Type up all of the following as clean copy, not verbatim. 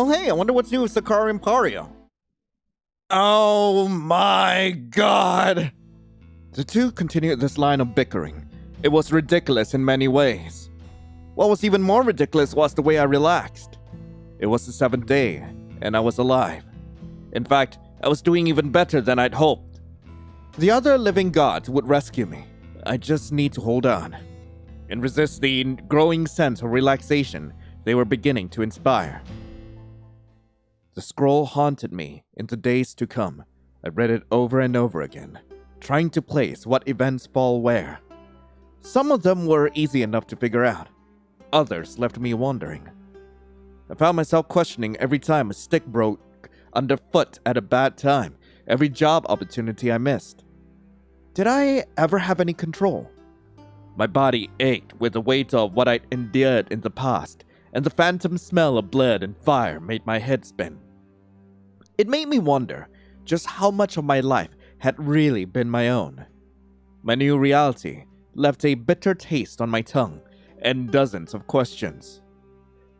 Oh hey, I wonder what's new with Sacrarium Pario. Oh my god! The two continued this line of bickering. It was ridiculous in many ways. What was even more ridiculous was the way I relaxed. It was the 7th day, and I was alive. In fact, I was doing even better than I'd hoped. The other living gods would rescue me. I just need to hold on and resist the growing sense of relaxation they were beginning to inspire. The scroll haunted me in the days to come. I read it over and over again, trying to place what events fall where. Some of them were easy enough to figure out. Others left me wondering. I found myself questioning every time a stick broke underfoot at a bad time, every job opportunity I missed. Did I ever have any control? My body ached with the weight of what I'd endured in the past, and the phantom smell of blood and fire made my head spin. It made me wonder just how much of my life had really been my own. My new reality left a bitter taste on my tongue and dozens of questions.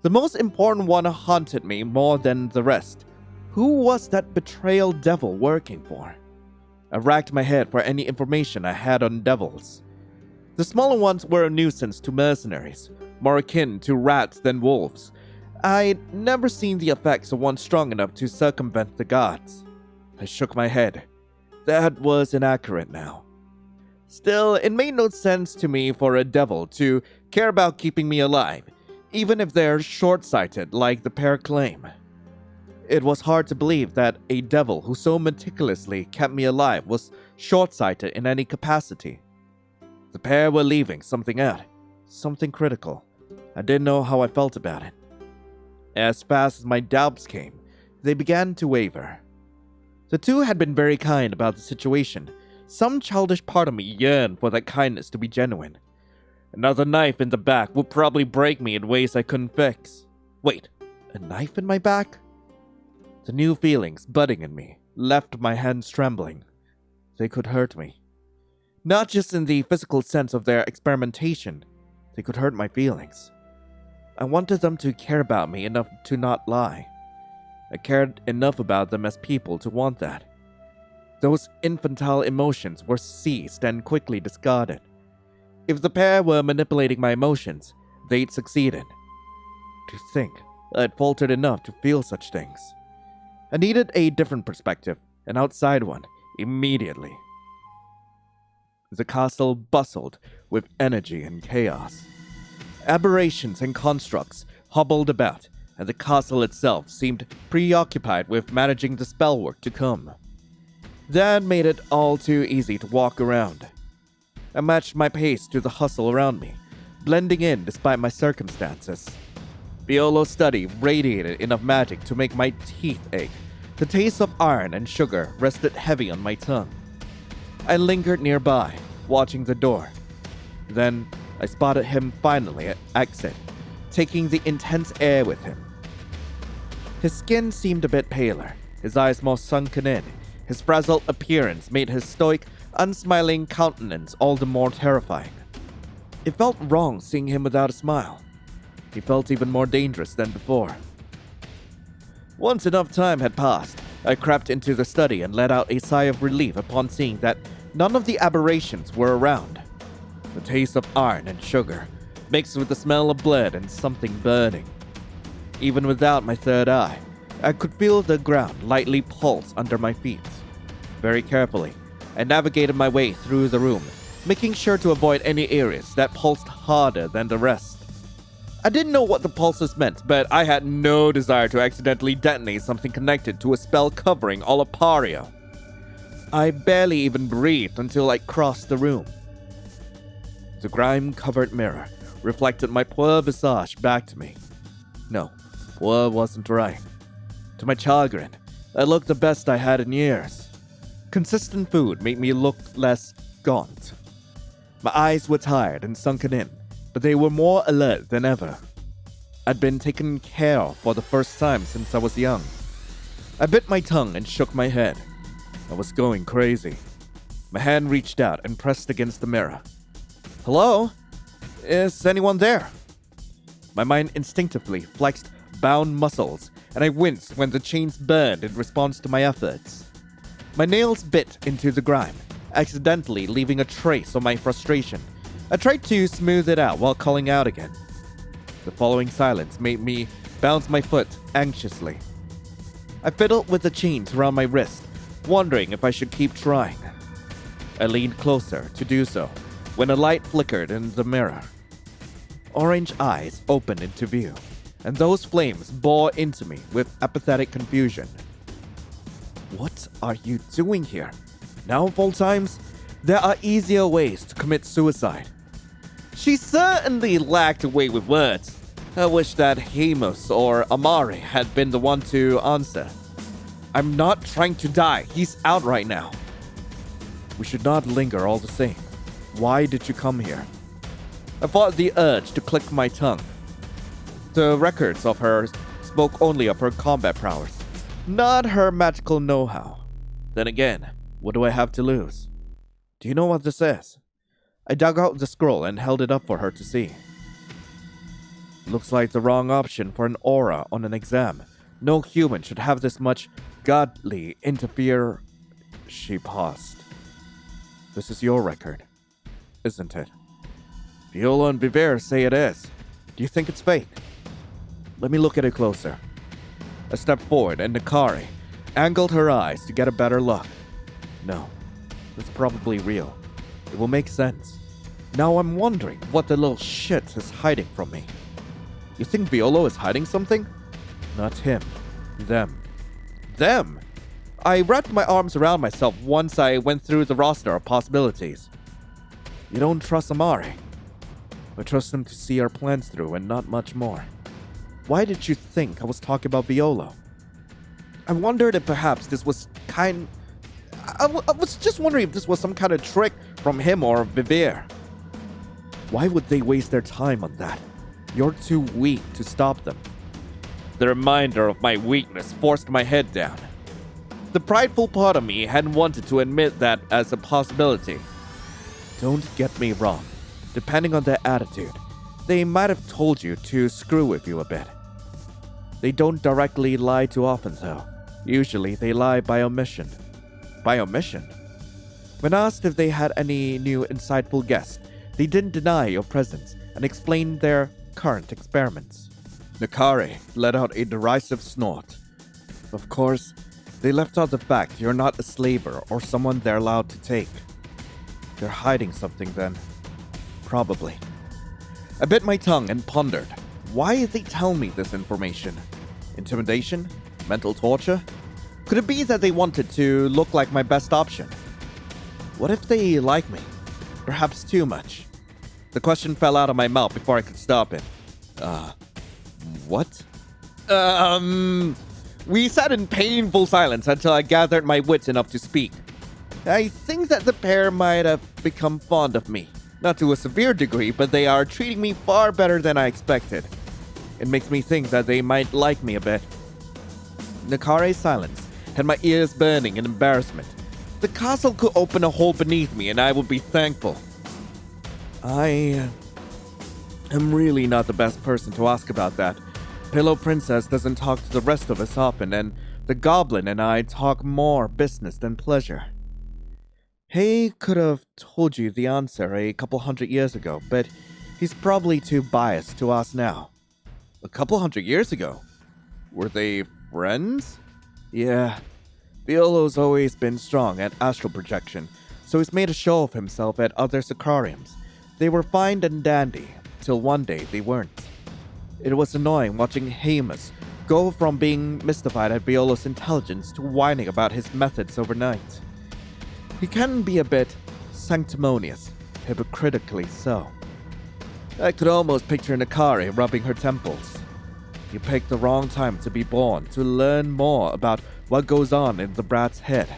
The most important one haunted me more than the rest. Who was that betrayal devil working for? I racked my head for any information I had on devils. The smaller ones were a nuisance to mercenaries, more akin to rats than wolves. I'd never seen the effects of one strong enough to circumvent the gods. I shook my head. That was inaccurate now. Still, it made no sense to me for a devil to care about keeping me alive, even if they're short-sighted like the pair claim. It was hard to believe that a devil who so meticulously kept me alive was short-sighted in any capacity. The pair were leaving something out, something critical. I didn't know how I felt about it. As fast as my doubts came, they began to waver. The two had been very kind about the situation. Some childish part of me yearned for that kindness to be genuine. Another knife in the back would probably break me in ways I couldn't fix. Wait, a knife in my back? The new feelings budding in me left my hands trembling. They could hurt me. Not just in the physical sense of their experimentation, they could hurt my feelings. I wanted them to care about me enough to not lie. I cared enough about them as people to want that. Those infantile emotions were seized and quickly discarded. If the pair were manipulating my emotions, they'd succeeded. To think I'd faltered enough to feel such things. I needed a different perspective, an outside one, immediately. The castle bustled with energy and chaos. Aberrations and constructs hobbled about, and the castle itself seemed preoccupied with managing the spellwork to come. That made it all too easy to walk around. I matched my pace to the hustle around me, blending in despite my circumstances. Violo's study radiated enough magic to make my teeth ache. The taste of iron and sugar rested heavy on my tongue. I lingered nearby, watching the door. Then I spotted him finally exit, taking the intense air with him. His skin seemed a bit paler, his eyes more sunken in. His frazzled appearance made his stoic, unsmiling countenance all the more terrifying. It felt wrong seeing him without a smile. He felt even more dangerous than before. Once enough time had passed, I crept into the study and let out a sigh of relief upon seeing that none of the aberrations were around. The taste of iron and sugar, mixed with the smell of blood and something burning. Even without my third eye, I could feel the ground lightly pulse under my feet. Very carefully, I navigated my way through the room, making sure to avoid any areas that pulsed harder than the rest. I didn't know what the pulses meant, but I had no desire to accidentally detonate something connected to a spell covering all of Pario. I barely even breathed until I crossed the room. The grime-covered mirror reflected my poor visage back to me. No, poor wasn't right. To my chagrin, I looked the best I had in years. Consistent food made me look less gaunt. My eyes were tired and sunken in, but they were more alert than ever. I'd been taken care of for the first time since I was young. I bit my tongue and shook my head. I was going crazy. My hand reached out and pressed against the mirror. Hello? Is anyone there? My mind instinctively flexed bound muscles and I winced when the chains burned in response to my efforts. My nails bit into the grime, accidentally leaving a trace of my frustration. I tried to smooth it out while calling out again. The following silence made me bounce my foot anxiously. I fiddled with the chains around my wrist, wondering if I should keep trying. I leaned closer to do so when a light flickered in the mirror. Orange eyes opened into view, and those flames bore into me with apathetic confusion. What are you doing here? Now of all times, there are easier ways to commit suicide. She certainly lacked a way with words. I wish that Hemos or Amari had been the one to answer. I'm not trying to die. He's out right now. We should not linger all the same. Why did you come here? I fought the urge to click my tongue. The records of her spoke only of her combat prowess, not her magical know-how. Then again, what do I have to lose? Do you know what this is? I dug out the scroll and held it up for her to see. Looks like the wrong option for an aura on an exam. No human should have this much godly interfere. She paused. This is your record, isn't it? Viola and Viver say it is. Do you think it's fake? Let me look at it closer. I stepped forward and Nakari angled her eyes to get a better look. No, it's probably real. It will make sense. Now I'm wondering what the little shit is hiding from me. You think Violo is hiding something? Not him. Them. Them? I wrapped my arms around myself once I went through the roster of possibilities. You don't trust Amari. I trust him to see our plans through and not much more. Why did you think I was talking about Violo? I wondered if perhaps this was I was just wondering if this was some kind of trick from him or Vivir. Why would they waste their time on that? You're too weak to stop them. The reminder of my weakness forced my head down. The prideful part of me hadn't wanted to admit that as a possibility. Don't get me wrong. Depending on their attitude, they might have told you to screw with you a bit. They don't directly lie too often, though. Usually they lie by omission. By omission? When asked if they had any new insightful guests, they didn't deny your presence and explained their current experiments. Nakari let out a derisive snort. Of course, they left out the fact you're not a slaver or someone they're allowed to take. They're hiding something then. Probably. I bit my tongue and pondered. Why did they tell me this information? Intimidation? Mental torture? Could it be that they wanted to look like my best option? What if they like me? Perhaps too much. The question fell out of my mouth before I could stop it. What? We sat in painful silence until I gathered my wits enough to speak. I think that the pair might have become fond of me. Not to a severe degree, but they are treating me far better than I expected. It makes me think that they might like me a bit. Nakare's silence had my ears burning in embarrassment. The castle could open a hole beneath me and I would be thankful. I am really not the best person to ask about that. Pillow Princess doesn't talk to the rest of us often, and the goblin and I talk more business than pleasure. Hay could have told you the answer a couple hundred years ago, but he's probably too biased to ask now. A couple hundred years ago? Were they friends? Yeah. Violo's always been strong at astral projection, so he's made a show of himself at other Sacrariums. They were fine and dandy, till one day they weren't. It was annoying watching Hemos go from being mystified at Violo's intelligence to whining about his methods overnight. He can be a bit sanctimonious, hypocritically so. I could almost picture Nakari rubbing her temples. You picked the wrong time to be born to learn more about what goes on in the brat's head.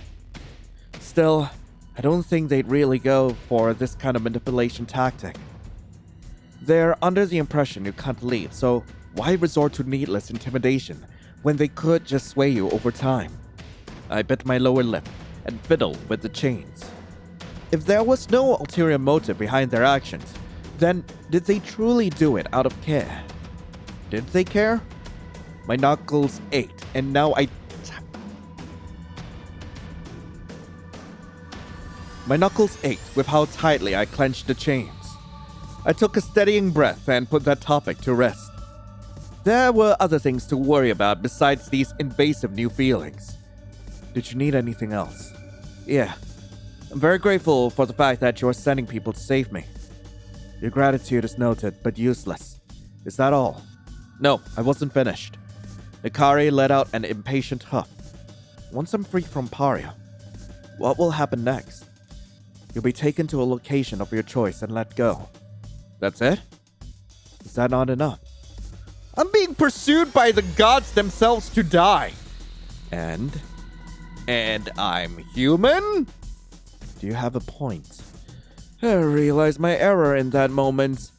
Still, I don't think they'd really go for this kind of manipulation tactic. They're under the impression you can't leave, so why resort to needless intimidation when they could just sway you over time? I bit my lower lip and fiddled with the chains. If there was no ulterior motive behind their actions, then did they truly do it out of care? Did they care? My knuckles ached, and now My knuckles ached with how tightly I clenched the chains. I took a steadying breath and put that topic to rest. There were other things to worry about besides these invasive new feelings. Did you need anything else? Yeah. I'm very grateful for the fact that you are sending people to save me. Your gratitude is noted, but useless. Is that all? No, I wasn't finished. Ikari let out an impatient huff. Once I'm free from Pario, what will happen next? You'll be taken to a location of your choice and let go. That's it? Is that not enough? I'm being pursued by the gods themselves to die. And I'm human? Do you have a point? I realized my error in that moment.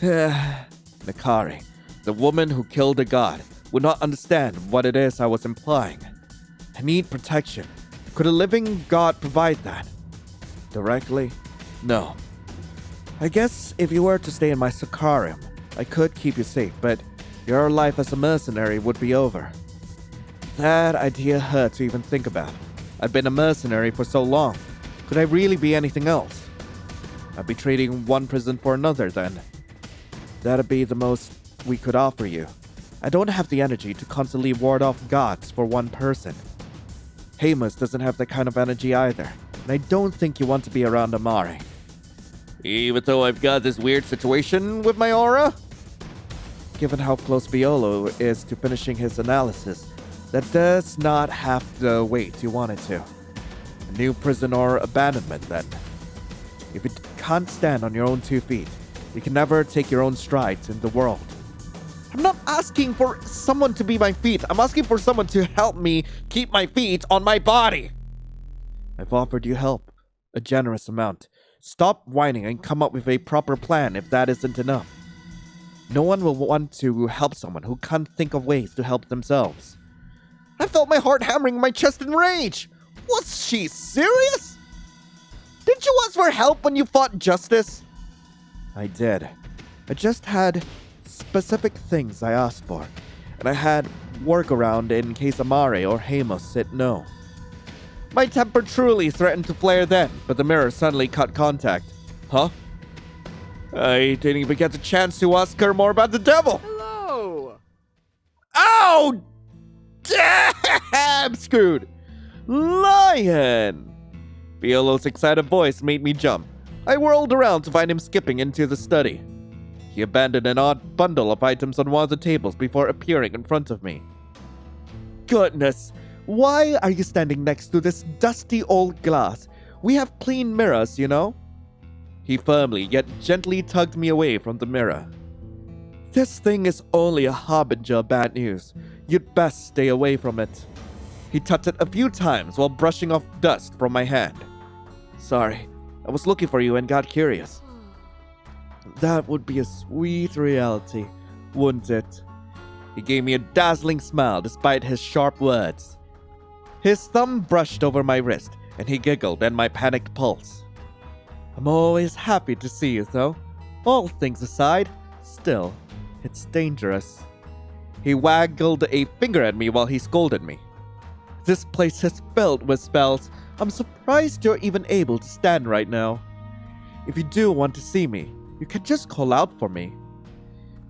Ikari, the woman who killed a god, would not understand what it is I was implying. I need protection. Could a living god provide that? Directly? No. I guess if you were to stay in my Sacrarium, I could keep you safe, but your life as a mercenary would be over. That idea hurt to even think about. I've been a mercenary for so long. Could I really be anything else? I'd be trading one prison for another then. That'd be the most we could offer you. I don't have the energy to constantly ward off gods for one person. Hamus doesn't have that kind of energy either, and I don't think you want to be around Amare. Even though I've got this weird situation with my aura? Given how close Violo is to finishing his analysis, that does not have the weight you want it to. A new prison or abandonment, then. If you can't stand on your own 2 feet, you can never take your own strides in the world. I'm not asking for someone to be my feet. I'm asking for someone to help me keep my feet on my body. I've offered you help. A generous amount. Stop whining and come up with a proper plan if that isn't enough. No one will want to help someone who can't think of ways to help themselves. I felt my heart hammering in my chest in rage. Was she serious? Did you ask for help when you fought justice? I did. I just had specific things I asked for, and I had workaround in case Amare or Hamus said no. My temper truly threatened to flare then, but the mirror suddenly cut contact. Huh? I didn't even get the chance to ask her more about the devil. Hello! Oh! Damn! Screwed. Lion! Violo's excited voice made me jump. I whirled around to find him skipping into the study. He abandoned an odd bundle of items on one of the tables before appearing in front of me. Goodness, why are you standing next to this dusty old glass? We have clean mirrors, you know? He firmly yet gently tugged me away from the mirror. This thing is only a harbinger of bad news. You'd best stay away from it. He touched it a few times while brushing off dust from my hand. Sorry, I was looking for you and got curious. That would be a sweet reality, wouldn't it? He gave me a dazzling smile despite his sharp words. His thumb brushed over my wrist, and he giggled at my panicked pulse. I'm always happy to see you, though. All things aside, still, it's dangerous. He waggled a finger at me while he scolded me. This place is filled with spells. I'm surprised you're even able to stand right now. If you do want to see me, you can just call out for me.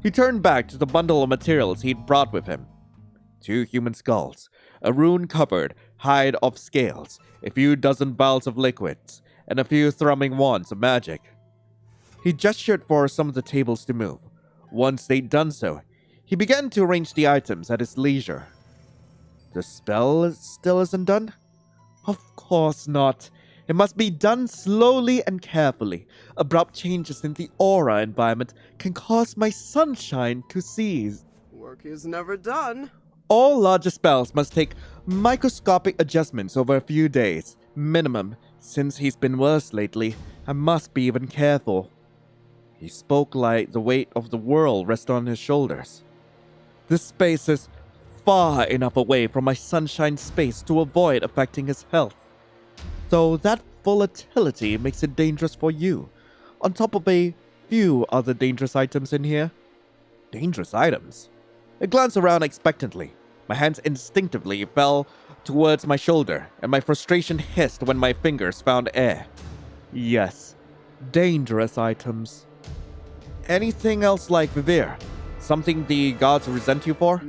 He turned back to the bundle of materials he'd brought with him. 2 human skulls, a rune-covered hide of scales, a few dozen vials of liquids, and a few thrumming wands of magic. He gestured for some of the tables to move. Once they'd done so, he began to arrange the items at his leisure. The spell still isn't done? Of course not. It must be done slowly and carefully. Abrupt changes in the aura environment can cause my sunshine to cease. Work is never done. All larger spells must take microscopic adjustments over a few days, minimum. Since he's been worse lately, I must be even careful. He spoke like the weight of the world rested on his shoulders. This space is far enough away from my sunshine space to avoid affecting his health. Though that volatility makes it dangerous for you, on top of a few other dangerous items in here. Dangerous items? I glanced around expectantly. My hands instinctively fell towards my shoulder, and my frustration hissed when my fingers found air. Yes, dangerous items. Anything else like Vivir? Something the gods resent you for?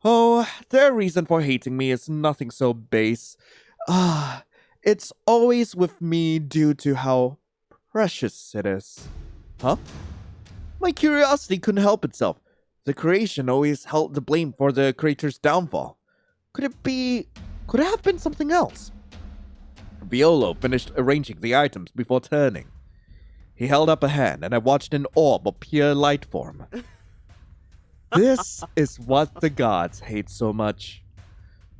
Oh, their reason for hating me is nothing so base. It's always with me due to how precious it is. Huh? My curiosity couldn't help itself. The creation always held the blame for the creature's downfall. Could it have been something else? Violo finished arranging the items before turning. He held up a hand, and I watched an orb of pure light form. This is what the gods hate so much.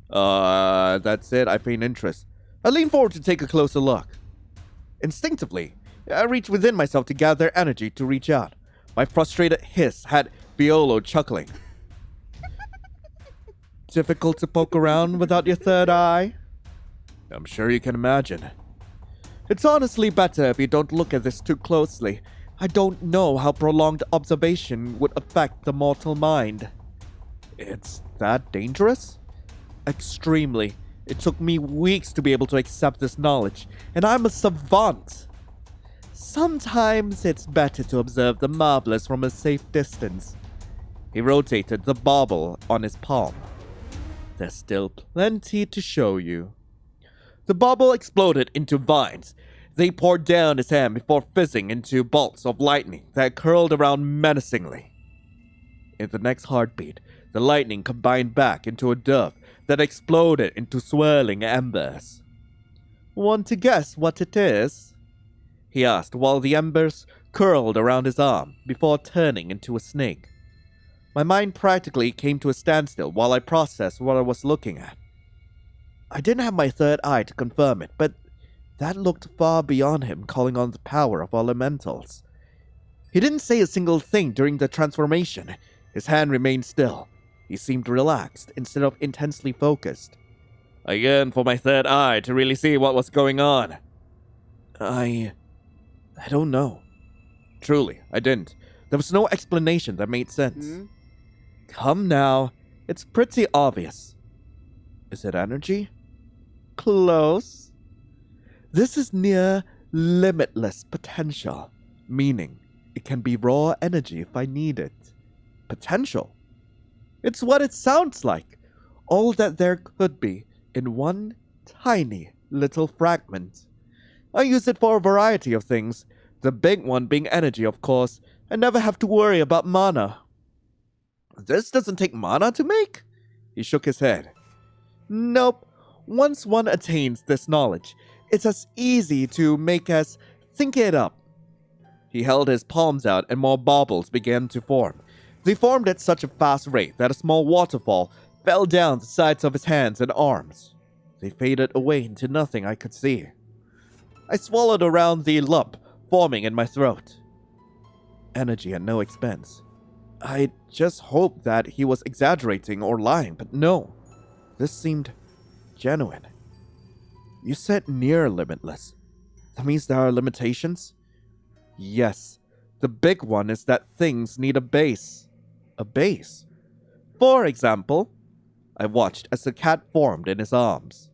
That's it. I feign interest. I lean forward to take a closer look. Instinctively, I reached within myself to gather energy to reach out. My frustrated hiss had Violo chuckling. Difficult to poke around without your third eye? I'm sure you can imagine. It's honestly better if you don't look at this too closely. I don't know how prolonged observation would affect the mortal mind. It's that dangerous? Extremely. It took me weeks to be able to accept this knowledge, and I'm a savant. Sometimes it's better to observe the marvelous from a safe distance. He rotated the bauble on his palm. There's still plenty to show you. The bauble exploded into vines. They poured down his hand before fizzing into bolts of lightning that curled around menacingly. In the next heartbeat, the lightning combined back into a dove that exploded into swirling embers. Want to guess what it is? He asked while the embers curled around his arm before turning into a snake. My mind practically came to a standstill while I processed what I was looking at. I didn't have my third eye to confirm it, but that looked far beyond him calling on the power of elementals. He didn't say a single thing during the transformation. His hand remained still. He seemed relaxed instead of intensely focused. I yearned for my third eye to really see what was going on. I don't know. Truly, I didn't. There was no explanation that made sense. Come now. It's pretty obvious. Is it energy? Close. This is near limitless potential, meaning it can be raw energy if I need it. Potential? It's what it sounds like. All that there could be in one tiny little fragment. I use it for a variety of things, the big one being energy, of course. I never have to worry about mana. This doesn't take mana to make? He shook his head. Nope. Once one attains this knowledge, it's as easy to make as think it up. He held his palms out and more baubles began to form. They formed at such a fast rate that a small waterfall fell down the sides of his hands and arms. They faded away into nothing I could see. I swallowed around the lump forming in my throat. Energy at no expense. I just hoped that he was exaggerating or lying, but no. This seemed genuine. You said near limitless. That means there are limitations? Yes. The big one is that things need a base. A base? For example, I watched as the cat formed in his arms.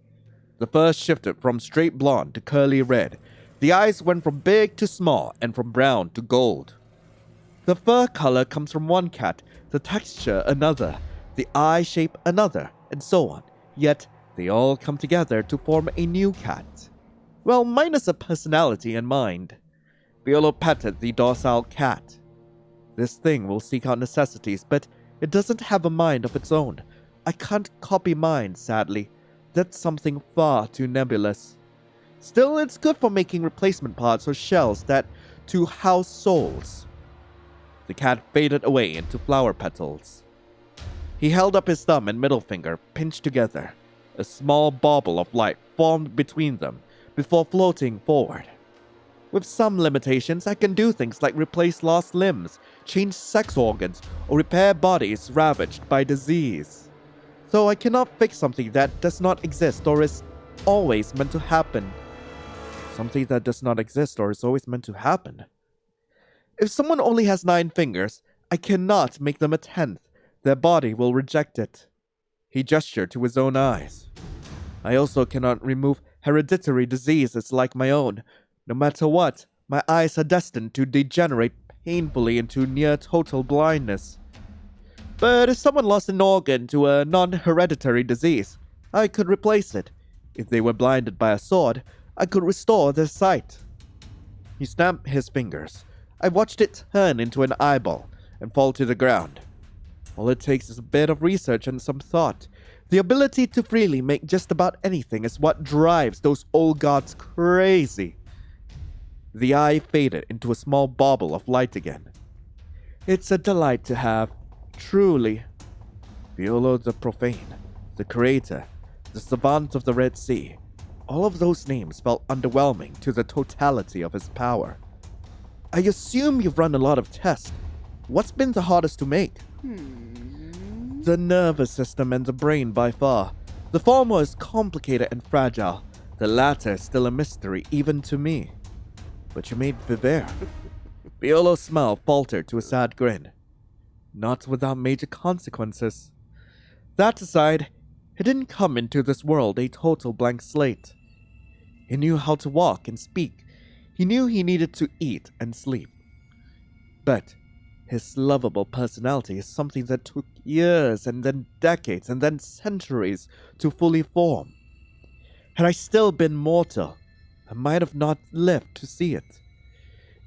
The fur shifted from straight blonde to curly red. The eyes went from big to small and from brown to gold. The fur color comes from one cat, the texture another, the eye shape another, and so on. Yet, they all come together to form a new cat. Well, minus a personality and mind. Violo patted the docile cat. This thing will seek out necessities, but it doesn't have a mind of its own. I can't copy mine, sadly. That's something far too nebulous. Still, it's good for making replacement parts or shells to house souls. The cat faded away into flower petals. He held up his thumb and middle finger, pinched together. A small bauble of light formed between them before floating forward. With some limitations, I can do things like replace lost limbs, change sex organs, or repair bodies ravaged by disease. Though I cannot fix something that does not exist or is always meant to happen. Something that does not exist or is always meant to happen. If someone only has 9 fingers, I cannot make them a 10th. their body will reject it. He gestured to his own eyes. I also cannot remove hereditary diseases like my own. No matter what, my eyes are destined to degenerate painfully into near total blindness. But if someone lost an organ to a non-hereditary disease, I could replace it. If they were blinded by a sword, I could restore their sight. He snapped his fingers. I watched it turn into an eyeball and fall to the ground. All it takes is a bit of research and some thought. The ability to freely make just about anything is what drives those old gods crazy. The eye faded into a small bauble of light again. It's a delight to have, truly. Violo the Profane, the Creator, the Savant of the Red Sea, all of those names felt underwhelming to the totality of his power. I assume you've run a lot of tests. What's been the hardest to make? The nervous system and the brain by far. The former is complicated and fragile. The latter is still a mystery even to me. But you made Viver. Violo's smile faltered to a sad grin. Not without major consequences. That aside, he didn't come into this world a total blank slate. He knew how to walk and speak. He knew he needed to eat and sleep. But his lovable personality is something that took years and then decades and then centuries to fully form. Had I still been mortal, I might have not lived to see it.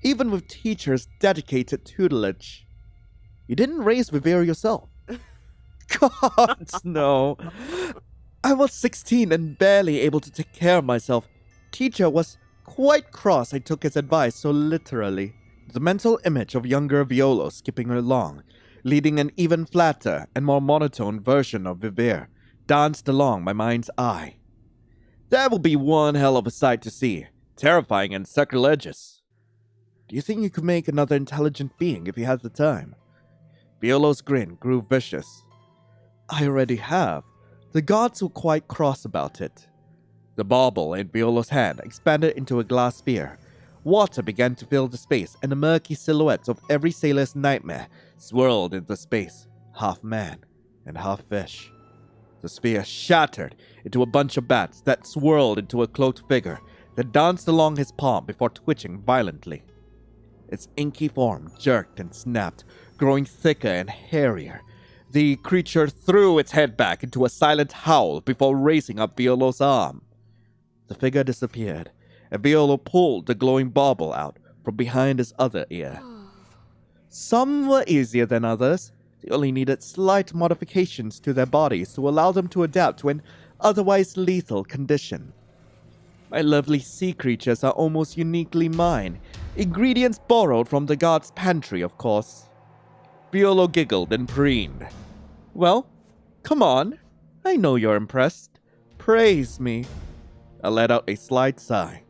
Even with teachers' dedicated tutelage. You didn't raise Viver yourself. God, no. I was 16 and barely able to take care of myself. Teacher was quite cross I took his advice so literally. The mental image of younger Violo skipping along, leading an even flatter and more monotone version of Viver, danced along my mind's eye. That will be one hell of a sight to see, terrifying and sacrilegious. Do you think you could make another intelligent being if you had the time? Violo's grin grew vicious. I already have. The gods were quite cross about it. The bauble in Violo's hand expanded into a glass sphere. Water began to fill the space, and the murky silhouettes of every sailor's nightmare swirled in the space, half man and half fish. The sphere shattered into a bunch of bats that swirled into a cloaked figure that danced along his palm before twitching violently. Its inky form jerked and snapped, growing thicker and hairier. The creature threw its head back into a silent howl before raising up Violo's arm. The figure disappeared, and Violo pulled the glowing bauble out from behind his other ear. Some were easier than others. They only needed slight modifications to their bodies to allow them to adapt to an otherwise lethal condition. My lovely sea creatures are almost uniquely mine. Ingredients borrowed from the god's pantry, of course. Violo giggled and preened. Well, come on. I know you're impressed. Praise me. I let out a slight sigh.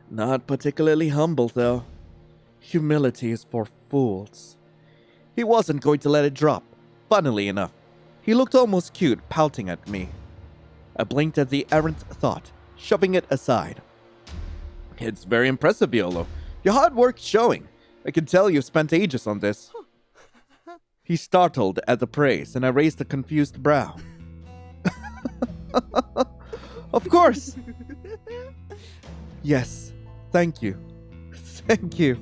Not particularly humble, though. Humility is for fools. He wasn't going to let it drop. Funnily enough, he looked almost cute, pouting at me. I blinked at the errant thought, shoving it aside. It's very impressive, Violo. Your hard work's showing. I can tell you've spent ages on this. He startled at the praise, and I raised a confused brow. Of course. Yes, thank you. Thank you.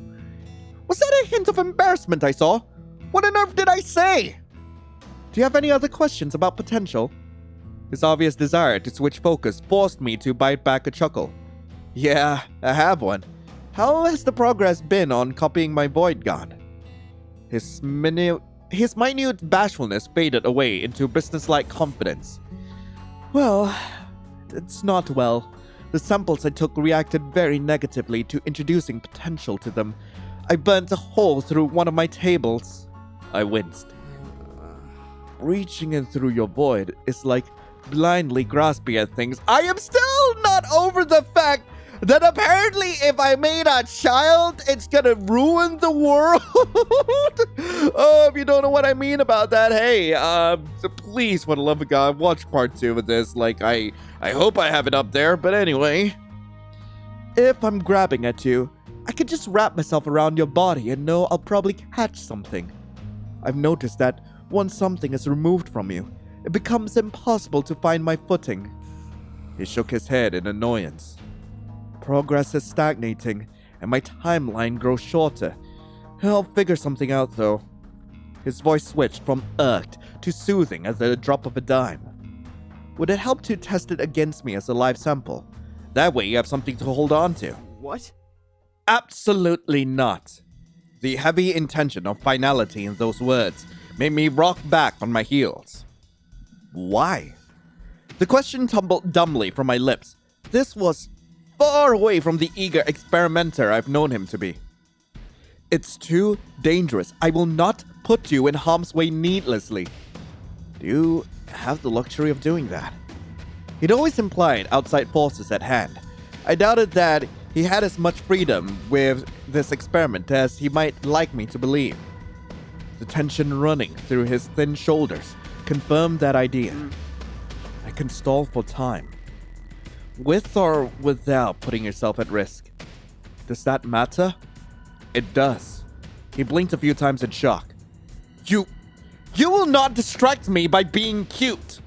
Was that a hint of embarrassment I saw? What on earth did I say? Do you have any other questions about potential? His obvious desire to switch focus forced me to bite back a chuckle. Yeah, I have one. How has the progress been on copying my void god? His minute bashfulness faded away into businesslike confidence. Well, it's not well. The samples I took reacted very negatively to introducing potential to them. I burnt a hole through one of my tables. I winced. Reaching in through your void is like blindly grasping at things. I am still not over the fact that apparently if I made a child, it's gonna ruin the world. If you don't know what I mean about that, hey, so please, for the love of God, watch part 2 of this. Like, I hope I have it up there, but anyway. If I'm grabbing at you, I could just wrap myself around your body and know I'll probably catch something. I've noticed that Once something is removed from you, it becomes impossible to find my footing. He shook his head in annoyance. Progress is stagnating, and my timeline grows shorter. I'll figure something out, though. His voice switched from irked to soothing at the drop of a dime. Would it help to test it against me as a live sample? That way you have something to hold on to. What? Absolutely not. The heavy intention of finality in those words made me rock back on my heels. Why? The question tumbled dumbly from my lips. This was far away from the eager experimenter I've known him to be. It's too dangerous. I will not put you in harm's way needlessly. Do you have the luxury of doing that? He'd always implied outside forces at hand. I doubted that he had as much freedom with this experiment as he might like me to believe. The tension running through his thin shoulders confirmed that idea. I can stall for time. With or without putting yourself at risk. Does that matter? It does. He blinked a few times in shock. You will not distract me by being cute.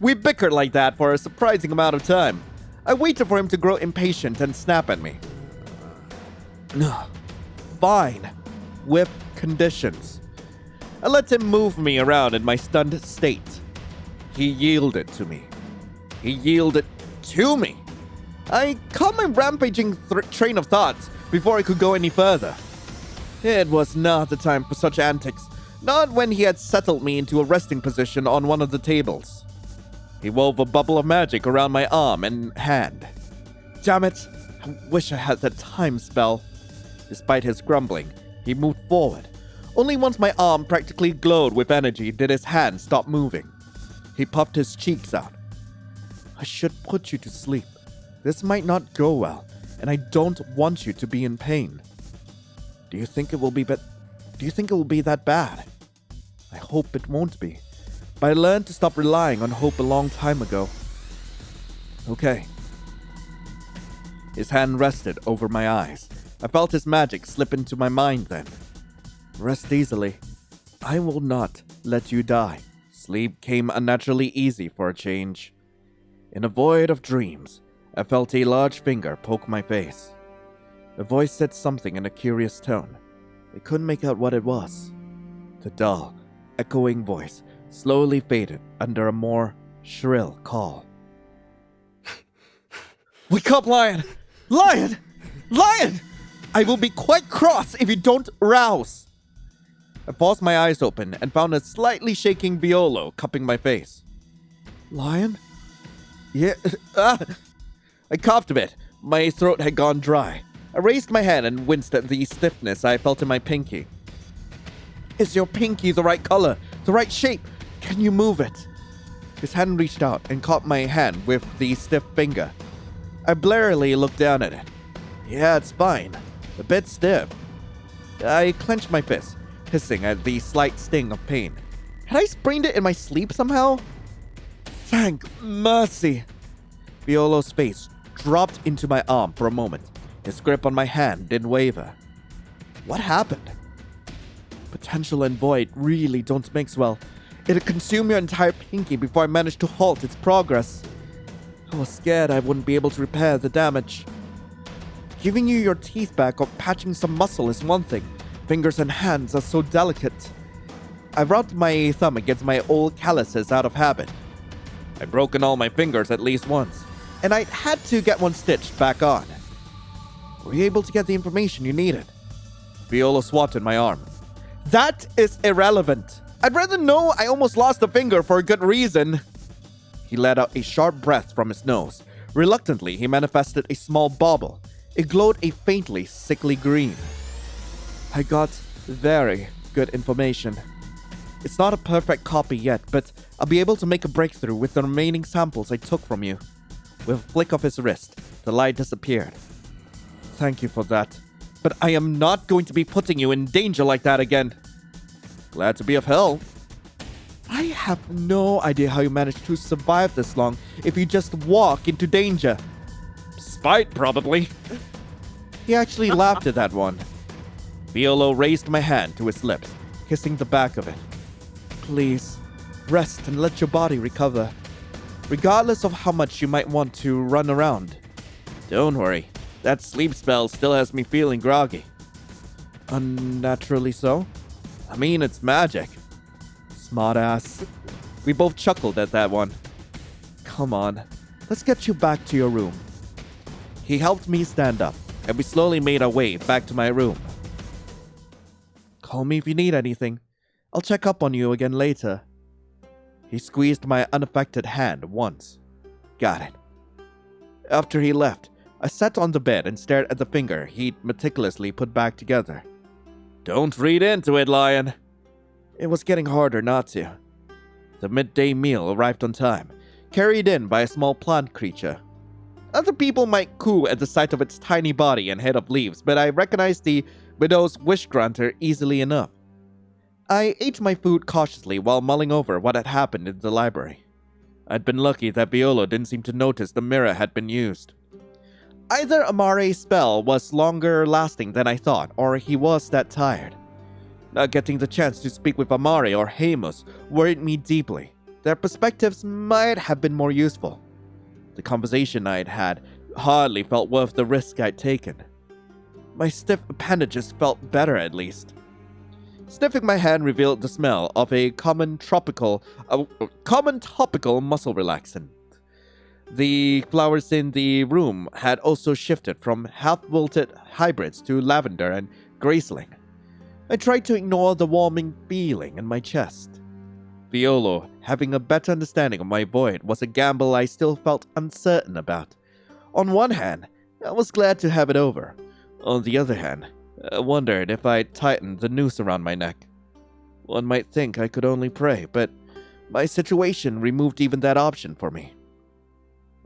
We bickered like that for a surprising amount of time. I waited for him to grow impatient and snap at me. Fine. With conditions. I let him move me around in my stunned state. He yielded to me. He yielded to me. I caught my rampaging train of thoughts before I could go any further. It was not the time for such antics, not when he had settled me into a resting position on one of the tables. He wove a bubble of magic around my arm and hand. Damn it, I wish I had that time spell. Despite his grumbling, he moved forward. Only once my arm practically glowed with energy did his hand stop moving. He puffed his cheeks out. I should put you to sleep. This might not go well, and I don't want you to be in pain. Do you think it will be that bad? I hope it won't be. But I learned to stop relying on hope a long time ago. Okay. His hand rested over my eyes. I felt his magic slip into my mind then. Rest easily. I will not let you die. Sleep came unnaturally easy for a change. In a void of dreams, I felt a large finger poke my face. A voice said something in a curious tone. I couldn't make out what it was. The dull, echoing voice slowly faded under a more shrill call. Wake up, Lion! Lion! Lion! I will be quite cross if you don't rouse! I forced my eyes open and found a slightly shaking Violo cupping my face. Lion? Yeah. I coughed a bit. My throat had gone dry. I raised my hand and winced at the stiffness I felt in my pinky. Is your pinky the right color? The right shape? Can you move it? His hand reached out and caught my hand with the stiff finger. I blearily looked down at it. Yeah, it's fine. A bit stiff. I clenched my fist, hissing at the slight sting of pain. Had I sprained it in my sleep somehow? Thank mercy. Violo's face dropped into my arm for a moment. His grip on my hand didn't waver. What happened? Potential and void really don't mix well. It'd consume your entire pinky before I managed to halt its progress. I was scared I wouldn't be able to repair the damage. Giving you your teeth back or patching some muscle is one thing. Fingers and hands are so delicate. I rubbed my thumb against my old calluses out of habit. I'd broken all my fingers at least once, and I had to get one stitched back on. Were you able to get the information you needed? Violo swatted my arm. That is irrelevant. I'd rather know I almost lost a finger for a good reason. He let out a sharp breath from his nose. Reluctantly, he manifested a small bauble. It glowed a faintly sickly green. I got very good information. It's not a perfect copy yet, but I'll be able to make a breakthrough with the remaining samples I took from you. With a flick of his wrist, the light disappeared. Thank you for that, but I am not going to be putting you in danger like that again. Glad to be of help. I have no idea how you managed to survive this long if you just walk into danger. Spite, probably. He actually laughed at that one. Violo raised my hand to his lips, kissing the back of it. Please, rest and let your body recover, regardless of how much you might want to run around. Don't worry, that sleep spell still has me feeling groggy. Unnaturally so? I mean, it's magic. Smartass. We both chuckled at that one. Come on, let's get you back to your room. He helped me stand up, and we slowly made our way back to my room. Call me if you need anything. I'll check up on you again later. He squeezed my unaffected hand once. Got it. After he left, I sat on the bed and stared at the finger he'd meticulously put back together. Don't read into it, Lion. It was getting harder not to. The midday meal arrived on time, carried in by a small plant creature. Other people might coo at the sight of its tiny body and head of leaves, but I recognized the widow's wish granter easily enough. I ate my food cautiously while mulling over what had happened in the library. I'd been lucky that Violo didn't seem to notice the mirror had been used. Either Amare's spell was longer lasting than I thought, or he was that tired. Not getting the chance to speak with Amare or Hamus worried me deeply. Their perspectives might have been more useful. The conversation I'd had hardly felt worth the risk I'd taken. My stiff appendages felt better at least. Sniffing my hand revealed the smell of a common topical muscle relaxant. The flowers in the room had also shifted from half-wilted hybrids to lavender and graceling. I tried to ignore the warming feeling in my chest. Violo, having a better understanding of my void, was a gamble I still felt uncertain about. On one hand, I was glad to have it over. On the other hand, I wondered if I'd tightened the noose around my neck. One might think I could only pray, but my situation removed even that option for me.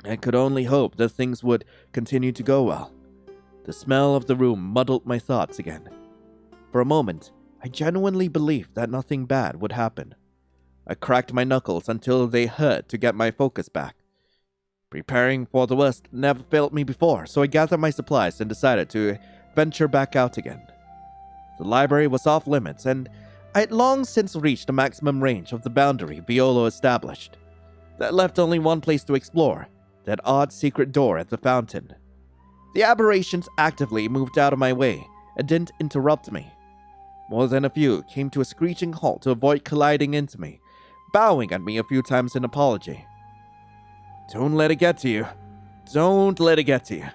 I could only hope that things would continue to go well. The smell of the room muddled my thoughts again. For a moment, I genuinely believed that nothing bad would happen. I cracked my knuckles until they hurt to get my focus back. Preparing for the worst never failed me before, so I gathered my supplies and decided to venture back out again. The library was off limits, and I had long since reached the maximum range of the boundary Violo established. That left only one place to explore, that odd secret door at the fountain. The aberrations actively moved out of my way and didn't interrupt me. More than a few came to a screeching halt to avoid colliding into me, bowing at me a few times in apology. Don't let it get to you. Don't let it get to you.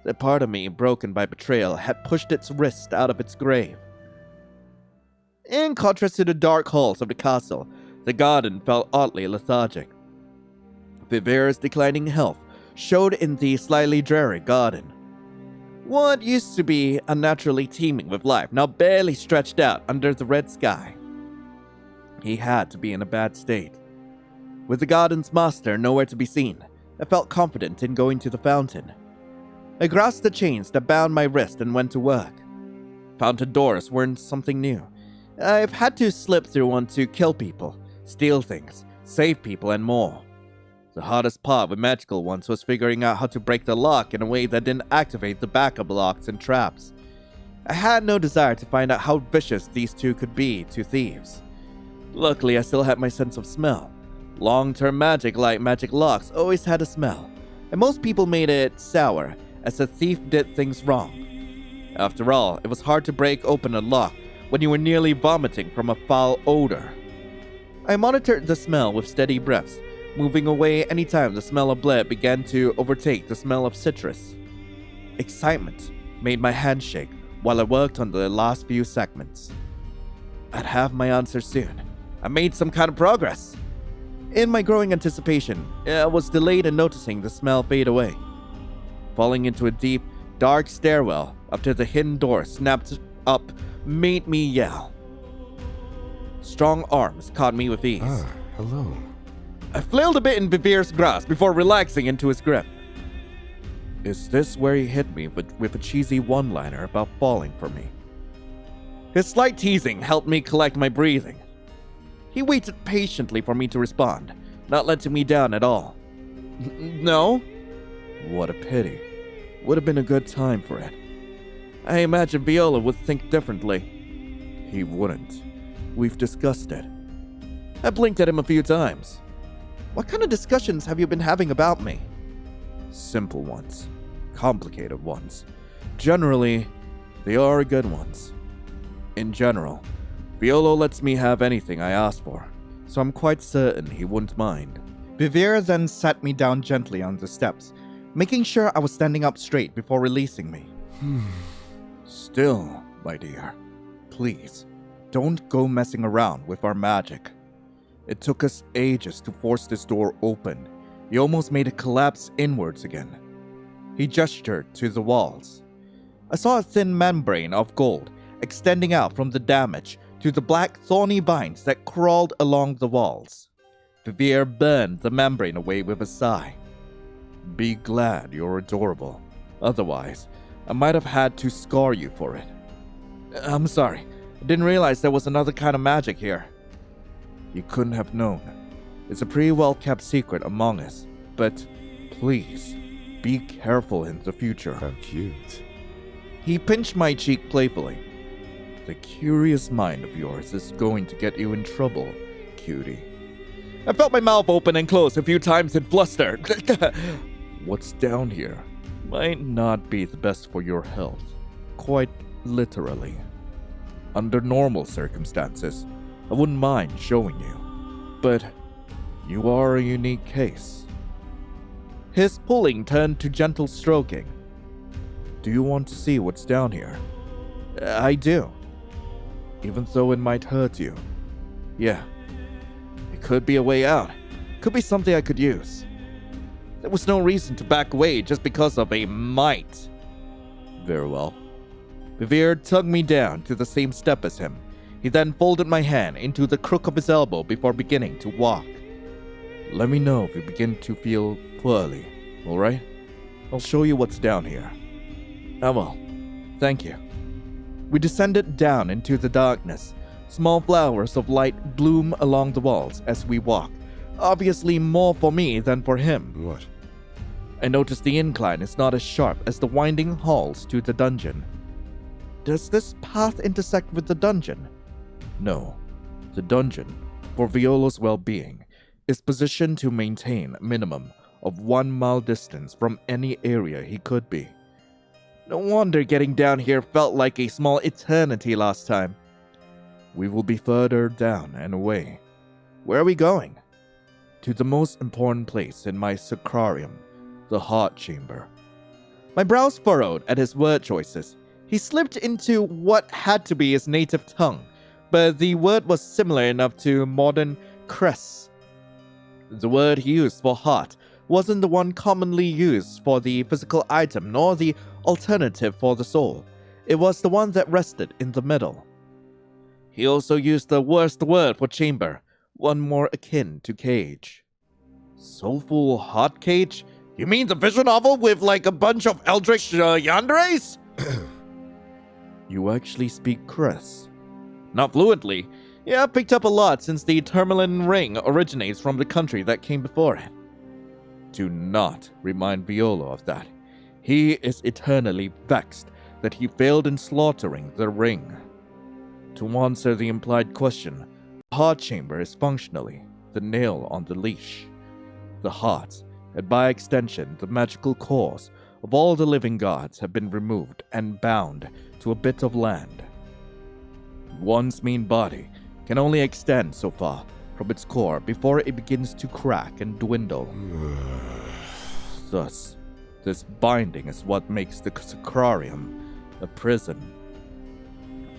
That part of me, broken by betrayal, had pushed its wrist out of its grave. In contrast to the dark halls of the castle, the garden felt oddly lethargic. Viver's declining health showed in the slightly dreary garden. What used to be unnaturally teeming with life now barely stretched out under the red sky. He had to be in a bad state. With the garden's master nowhere to be seen, I felt confident in going to the fountain. I grasped the chains that bound my wrist and went to work. Fountain doors weren't something new. I've had to slip through one to kill people, steal things, save people, and more. The hardest part with magical ones was figuring out how to break the lock in a way that didn't activate the backup locks and traps. I had no desire to find out how vicious these two could be to thieves. Luckily, I still had my sense of smell. Long-term magic like magic locks always had a smell, and most people made it sour, as a thief did things wrong. After all, it was hard to break open a lock when you were nearly vomiting from a foul odor. I monitored the smell with steady breaths, moving away anytime the smell of blood began to overtake the smell of citrus. Excitement made my hand shake while I worked on the last few segments. I'd have my answer soon. I made some kind of progress. In my growing anticipation, I was delayed in noticing the smell fade away. Falling into a deep, dark stairwell up to the hidden door snapped up made me yell. Strong arms caught me with ease. Hello. I flailed a bit in Vivir's grasp before relaxing into his grip. Is this where he hit me with a cheesy one-liner about falling for me? His slight teasing helped me collect my breathing. He waited patiently for me to respond, not letting me down at all. No? What a pity. Would have been a good time for it. I imagine Viola would think differently. He wouldn't. We've discussed it. I blinked at him a few times. What kind of discussions have you been having about me? Simple ones. Complicated ones. Generally, they are good ones. In general, Violo lets me have anything I ask for, so I'm quite certain he wouldn't mind. Vivier then sat me down gently on the steps, making sure I was standing up straight before releasing me. Still, my dear, please, don't go messing around with our magic. It took us ages to force this door open. He almost made it collapse inwards again. He gestured to the walls. I saw a thin membrane of gold extending out from the damage to the black thorny vines that crawled along the walls. Vivier burned the membrane away with a sigh. Be glad you're adorable. Otherwise, I might have had to scar you for it. I'm sorry. I didn't realize there was another kind of magic here. You couldn't have known. It's a pretty well-kept secret among us. But please, be careful in the future. How cute. He pinched my cheek playfully. The curious mind of yours is going to get you in trouble, cutie. I felt my mouth open and close a few times in fluster. What's down here might not be the best for your health, quite literally. Under normal circumstances, I wouldn't mind showing you, but you are a unique case. His pulling turned to gentle stroking. Do you want to see what's down here? I do. Even though it might hurt you. Yeah. It could be a way out. Could be something I could use. There was no reason to back away just because of a might. Very well. Vivier tugged me down to the same step as him. He then folded my hand into the crook of his elbow before beginning to walk. Let me know if you begin to feel poorly, alright? I'll show you what's down here. Ah well, thank you. We descended down into the darkness. Small flowers of light bloom along the walls as we walk, obviously more for me than for him. What? I noticed the incline is not as sharp as the winding halls to the dungeon. Does this path intersect with the dungeon? No. The dungeon, for Violo's well-being, is positioned to maintain a minimum of 1 mile distance from any area he could be. No wonder getting down here felt like a small eternity last time. We will be further down and away. Where are we going? To the most important place in my Sacrarium, the heart chamber. My brows furrowed at his word choices. He slipped into what had to be his native tongue, but the word was similar enough to modern cress. The word he used for heart wasn't the one commonly used for the physical item, nor the alternative for the soul. It was the one that rested in the middle. He also used the worst word for chamber, one more akin to cage. Soulful heart cage? You mean the visual novel with like a bunch of eldritch yanderes? You actually speak cress. Not fluently. Yeah, I've picked up a lot since the Tourmaline ring originates from the country that came before it. Do not remind Violo of that. He is eternally vexed that he failed in slaughtering the ring. To answer the implied question, the heart chamber is functionally the nail on the leash. The heart, and by extension the magical cause of all the living gods, have been removed and bound to a bit of land. One's mean body can only extend so far from its core before it begins to crack and dwindle. Thus, this binding is what makes the Sacrarium a prison.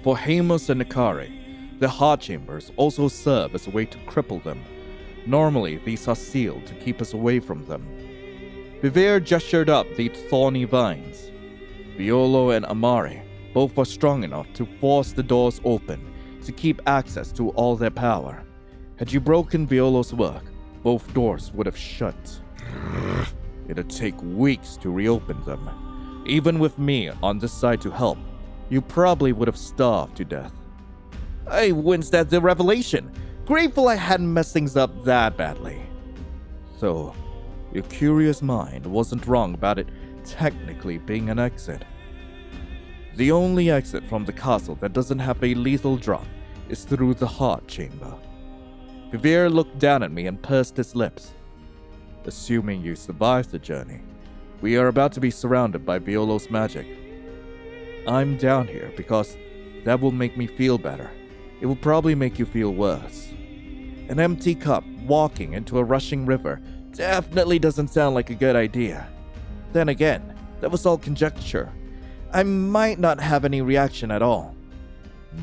For Hamus and Nikari, the heart chambers also serve as a way to cripple them. Normally, these are sealed to keep us away from them. Vivier gestured up the thorny vines. Violo and Amari both were strong enough to force the doors open to keep access to all their power. Had you broken Violo's work, both doors would have shut. It'd take weeks to reopen them. Even with me on this side to help, you probably would have starved to death. I winced at the revelation, grateful I hadn't messed things up that badly. So, your curious mind wasn't wrong about it technically being an exit. The only exit from the castle that doesn't have a lethal drop is through the heart chamber. Vivier looked down at me and pursed his lips. Assuming you survive the journey, we are about to be surrounded by Violo's magic. I'm down here because that will make me feel better. It will probably make you feel worse. An empty cup walking into a rushing river definitely doesn't sound like a good idea. Then again, that was all conjecture. I might not have any reaction at all.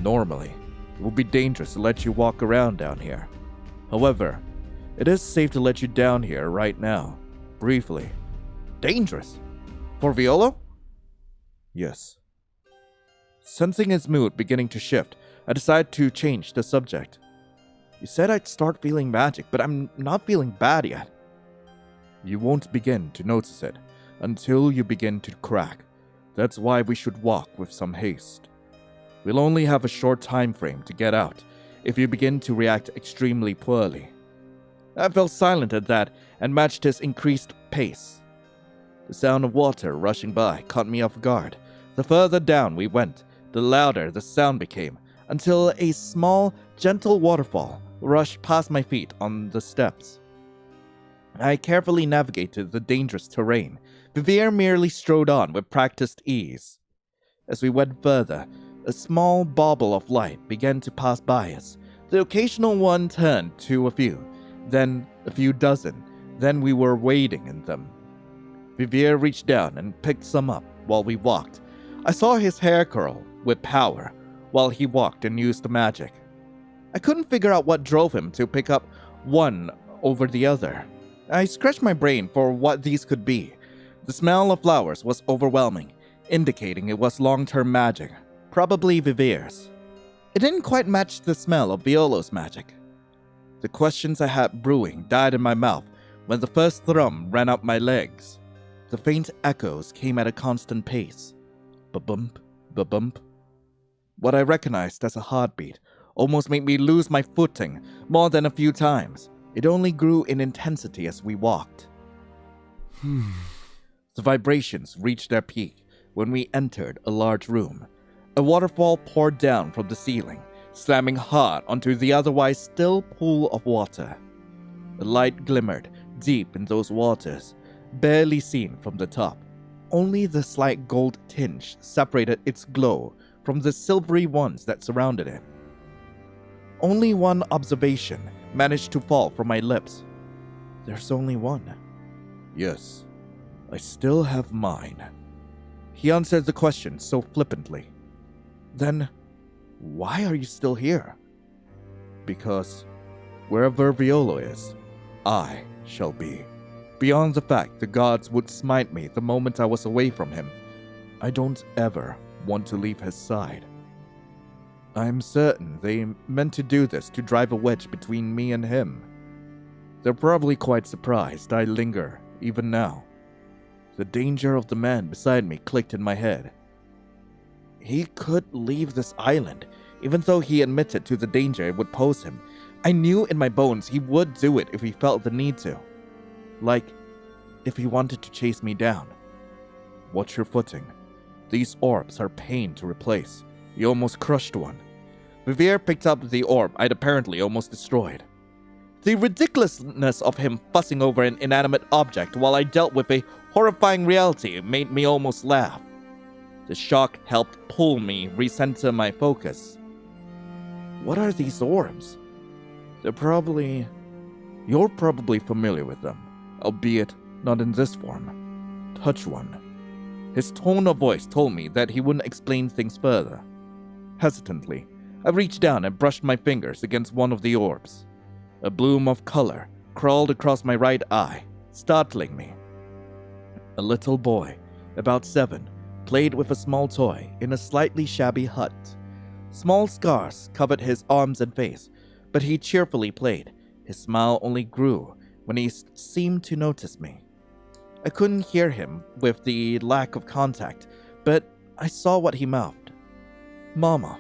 Normally, it would be dangerous to let you walk around down here. However, it is safe to let you down here right now, briefly. Dangerous? For Violo? Yes. Sensing his mood beginning to shift, I decided to change the subject. You said I'd start feeling magic, but I'm not feeling bad yet. You won't begin to notice it until you begin to crack. That's why we should walk with some haste. We'll only have a short time frame to get out if you begin to react extremely poorly. I fell silent at that and matched his increased pace. The sound of water rushing by caught me off guard. The further down we went, the louder the sound became, until a small, gentle waterfall rushed past my feet on the steps. I carefully navigated the dangerous terrain. Vivier merely strode on with practiced ease. As we went further, a small bauble of light began to pass by us. The occasional one turned to a few, then a few dozen, then we were wading in them. Vivier reached down and picked some up while we walked. I saw his hair curl with power while he walked and used the magic. I couldn't figure out what drove him to pick up one over the other. I scratched my brain for what these could be. The smell of flowers was overwhelming, indicating it was long-term magic, probably Vivier's. It didn't quite match the smell of Violo's magic. The questions I had brewing died in my mouth when the first thrum ran up my legs. The faint echoes came at a constant pace. Ba-bump, ba-bump. What I recognized as a heartbeat almost made me lose my footing more than a few times. It only grew in intensity as we walked. The vibrations reached their peak when we entered a large room. A waterfall poured down from the ceiling, slamming hard onto the otherwise still pool of water. A light glimmered deep in those waters, barely seen from the top. Only the slight gold tinge separated its glow from the silvery ones that surrounded it. Only one observation managed to fall from my lips. There's only one. Yes, I still have mine. He answered the question so flippantly. Then, why are you still here? Because wherever Violo is, I shall be. Beyond the fact the gods would smite me the moment I was away from him, I don't ever want to leave his side. I'm certain they meant to do this to drive a wedge between me and him. They're probably quite surprised I linger, even now. The danger of the man beside me clicked in my head. He could leave this island, even though he admitted to the danger it would pose him. I knew in my bones he would do it if he felt the need to. Like, if he wanted to chase me down. Watch your footing. These orbs are pain to replace. You almost crushed one. Vivier picked up the orb I'd apparently almost destroyed. The ridiculousness of him fussing over an inanimate object while I dealt with a horrifying reality made me almost laugh. The shock helped pull me recenter my focus. What are these orbs? You're probably familiar with them, albeit not in this form. Touch one. His tone of voice told me that he wouldn't explain things further. Hesitantly, I reached down and brushed my fingers against one of the orbs. A bloom of color crawled across my right eye, startling me. A little boy, about 7, played with a small toy in a slightly shabby hut. Small scars covered his arms and face, but he cheerfully played. His smile only grew when he seemed to notice me. I couldn't hear him with the lack of contact, but I saw what he mouthed. Mama.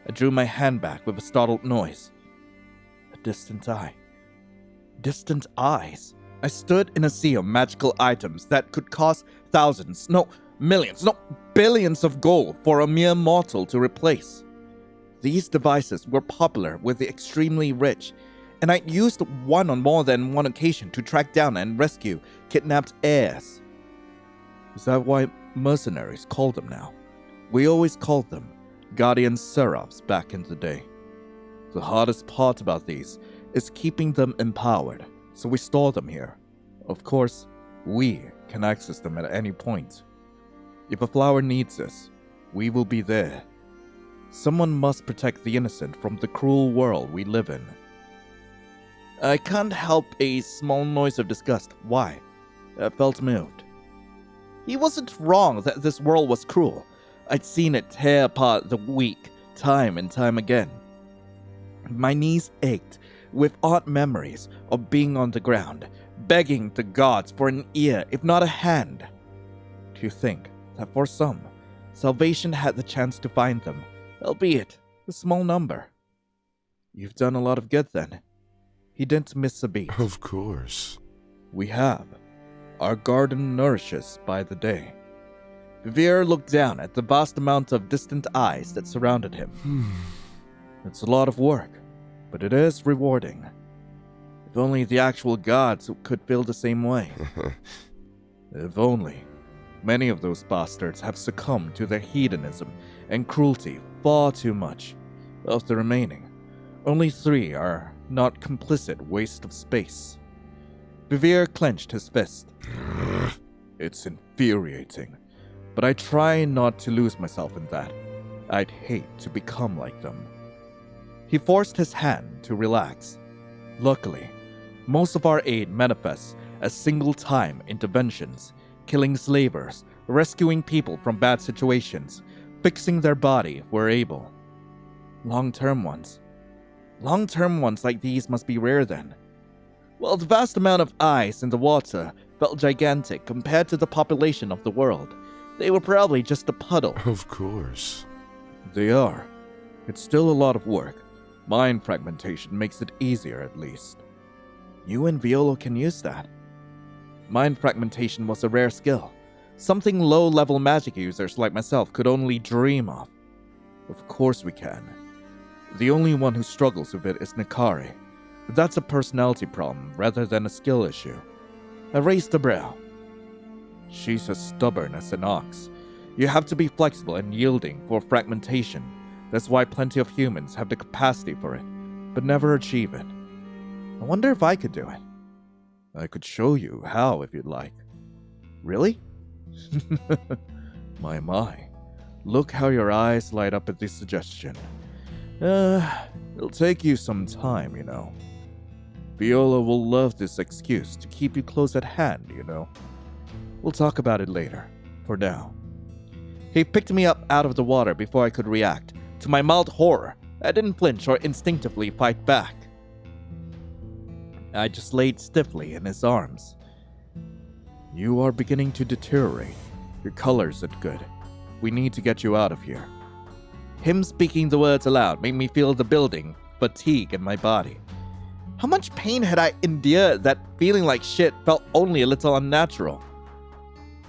I drew my hand back with a startled noise. A distant eye. Distant eyes. I stood in a sea of magical items that could cost thousands, no, millions, no, billions of gold for a mere mortal to replace. These devices were popular with the extremely rich. And I used one on more than one occasion to track down and rescue kidnapped heirs. Is that why mercenaries call them now? We always called them guardian seraphs back in the day. The hardest part about these is keeping them empowered, so we store them here. Of course, we can access them at any point. If a flower needs us, we will be there. Someone must protect the innocent from the cruel world we live in. I can't help a small noise of disgust. Why? I felt moved. He wasn't wrong that this world was cruel. I'd seen it tear apart the weak, time and time again. My knees ached with odd memories of being on the ground, begging the gods for an ear, if not a hand. To think that for some, salvation had the chance to find them, albeit a small number. You've done a lot of good then. He didn't miss a beat. Of course. We have. Our garden nourishes by the day. Vivier looked down at the vast amount of distant eyes that surrounded him. It's a lot of work, but it is rewarding. If only the actual gods could feel the same way. If only. Many of those bastards have succumbed to their hedonism and cruelty far too much. Of the remaining, only 3 are not complicit waste of space. Vivier clenched his fist. It's infuriating, but I try not to lose myself in that. I'd hate to become like them. He forced his hand to relax. Luckily, most of our aid manifests as single-time interventions, killing slavers, rescuing people from bad situations, fixing their body if we're able. Long-term ones like these must be rare then. Well, the vast amount of ice in the water felt gigantic compared to the population of the world. They were probably just a puddle. Of course. They are. It's still a lot of work. Mind fragmentation makes it easier at least. You and Violo can use that. Mind fragmentation was a rare skill. Something low-level magic users like myself could only dream of. Of course we can. The only one who struggles with it is Nikari. But that's a personality problem rather than a skill issue. I raised a brow. She's as stubborn as an ox. You have to be flexible and yielding for fragmentation. That's why plenty of humans have the capacity for it, but never achieve it. I wonder if I could do it. I could show you how if you'd like. Really? My. Look how your eyes light up at this suggestion. It'll take you some time, you know. Viola will love this excuse to keep you close at hand, you know. We'll talk about it later, for now. He picked me up out of the water before I could react. To my mild horror, I didn't flinch or instinctively fight back. I just laid stiffly in his arms. You are beginning to deteriorate. Your color isn't good. We need to get you out of here. Him speaking the words aloud made me feel the building fatigue in my body. How much pain had I endured that feeling like shit felt only a little unnatural?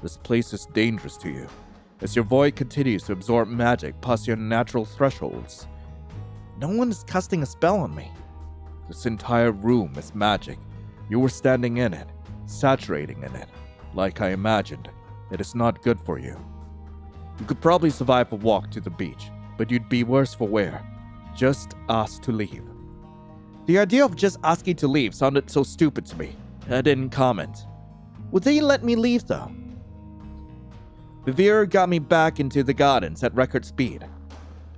This place is dangerous to you, as your void continues to absorb magic past your natural thresholds. No one is casting a spell on me. This entire room is magic. You were standing in it, saturating in it. Like I imagined, it is not good for you. You could probably survive a walk to the beach, but you'd be worse for wear. Just ask to leave. The idea of just asking to leave sounded so stupid to me. I didn't comment. Would they let me leave though? Vivier got me back into the gardens at record speed.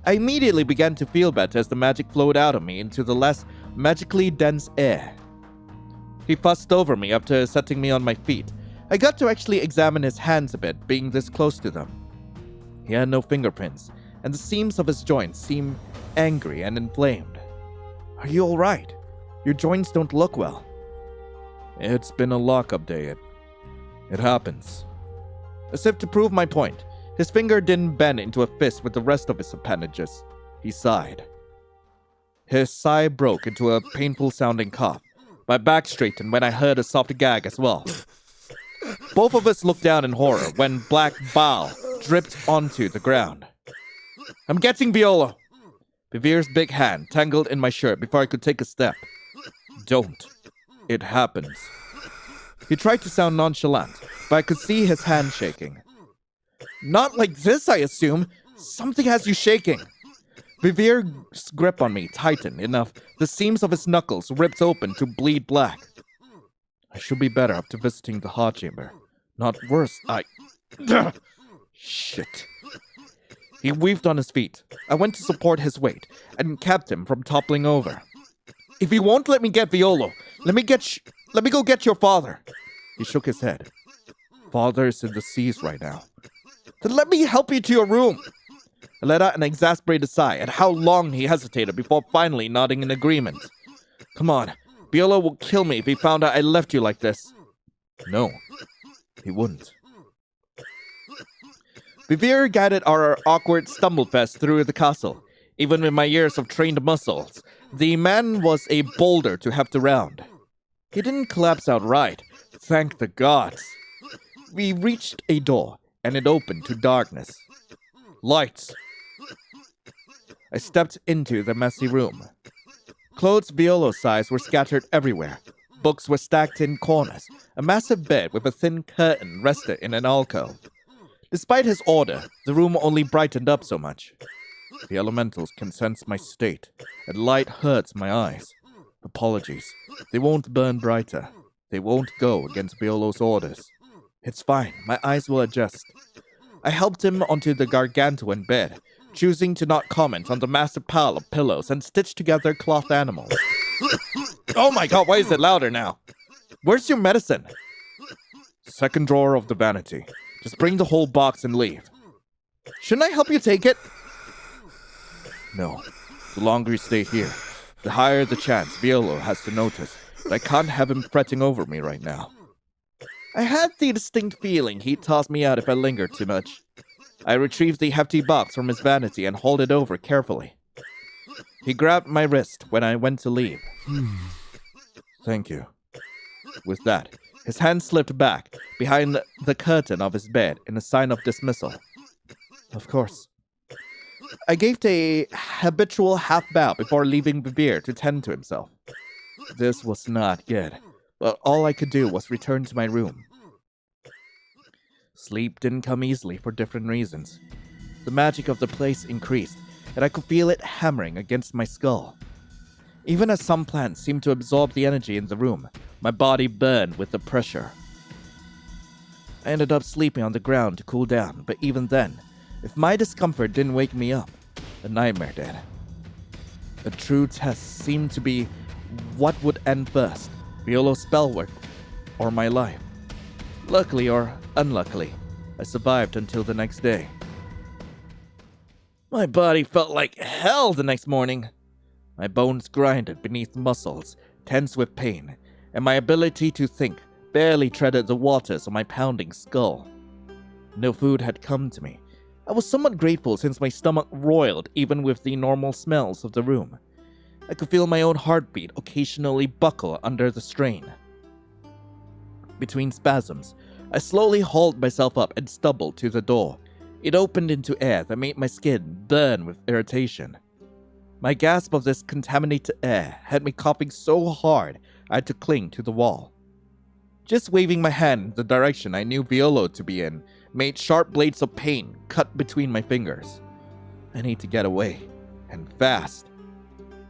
I immediately began to feel better as the magic flowed out of me into the less magically dense air. He fussed over me after setting me on my feet. I got to actually examine his hands a bit, being this close to them. He had no fingerprints, and the seams of his joints seemed angry and inflamed. Are you alright? Your joints don't look well. It's been a lockup day. It happens. As if to prove my point, his finger didn't bend into a fist with the rest of his appendages. He sighed. His sigh broke into a painful-sounding cough. My back straightened when I heard a soft gag as well. Both of us looked down in horror when black bile dripped onto the ground. I'm getting Viola. Vivier's big hand tangled in my shirt before I could take a step. Don't. It happens. He tried to sound nonchalant, but I could see his hand shaking. Not like this, I assume. Something has you shaking. Vivir's grip on me tightened enough the seams of his knuckles ripped open to bleed black. I should be better after visiting the hot chamber. Not worse, Shit. He weaved on his feet. I went to support his weight and kept him from toppling over. If you won't let me get Violo, let me go get your father. He shook his head. Father is in the seas right now. Then let me help you to your room. I let out an exasperated sigh at how long he hesitated before finally nodding in agreement. Come on, Violo will kill me if he found out I left you like this. No, he wouldn't. Vivir guided our awkward stumblefest through the castle. Even with my years of trained muscles, the man was a boulder to heft around. He didn't collapse outright, thank the gods. We reached a door, and it opened to darkness. Lights. I stepped into the messy room. Clothes Violo size were scattered everywhere. Books were stacked in corners. A massive bed with a thin curtain rested in an alcove. Despite his order, the room only brightened up so much. The elementals can sense my state, and light hurts my eyes. Apologies. They won't burn brighter. They won't go against Violo's orders. It's fine. My eyes will adjust. I helped him onto the gargantuan bed, choosing to not comment on the massive pile of pillows and stitched together cloth animals. Oh my god, why is it louder now? Where's your medicine? Second drawer of the vanity. Just bring the whole box and leave. Shouldn't I help you take it? No. The longer you stay here, the higher the chance Violo has to notice that I can't have him fretting over me right now. I had the distinct feeling he'd toss me out if I lingered too much. I retrieved the hefty box from his vanity and hauled it over carefully. He grabbed my wrist when I went to leave. Thank you. With that, his hand slipped back behind the curtain of his bed in a sign of dismissal. Of course. I gave a habitual half bow before leaving Vivir to tend to himself. This was not good, but all I could do was return to my room. Sleep didn't come easily for different reasons. The magic of the place increased, and I could feel it hammering against my skull. Even as some plants seemed to absorb the energy in the room, my body burned with the pressure. I ended up sleeping on the ground to cool down, but even then, if my discomfort didn't wake me up, the nightmare did. A true test seemed to be what would end first, Violo's spell work or my life. Luckily or unluckily, I survived until the next day. My body felt like hell the next morning. My bones grinded beneath muscles, tense with pain, and my ability to think barely treaded the waters of my pounding skull. No food had come to me. I was somewhat grateful since my stomach roiled even with the normal smells of the room. I could feel my own heartbeat occasionally buckle under the strain. Between spasms, I slowly hauled myself up and stumbled to the door. It opened into air that made my skin burn with irritation. My gasp of this contaminated air had me coughing so hard I had to cling to the wall. Just waving my hand in the direction I knew Violo to be in made sharp blades of pain cut between my fingers. I need to get away, and fast.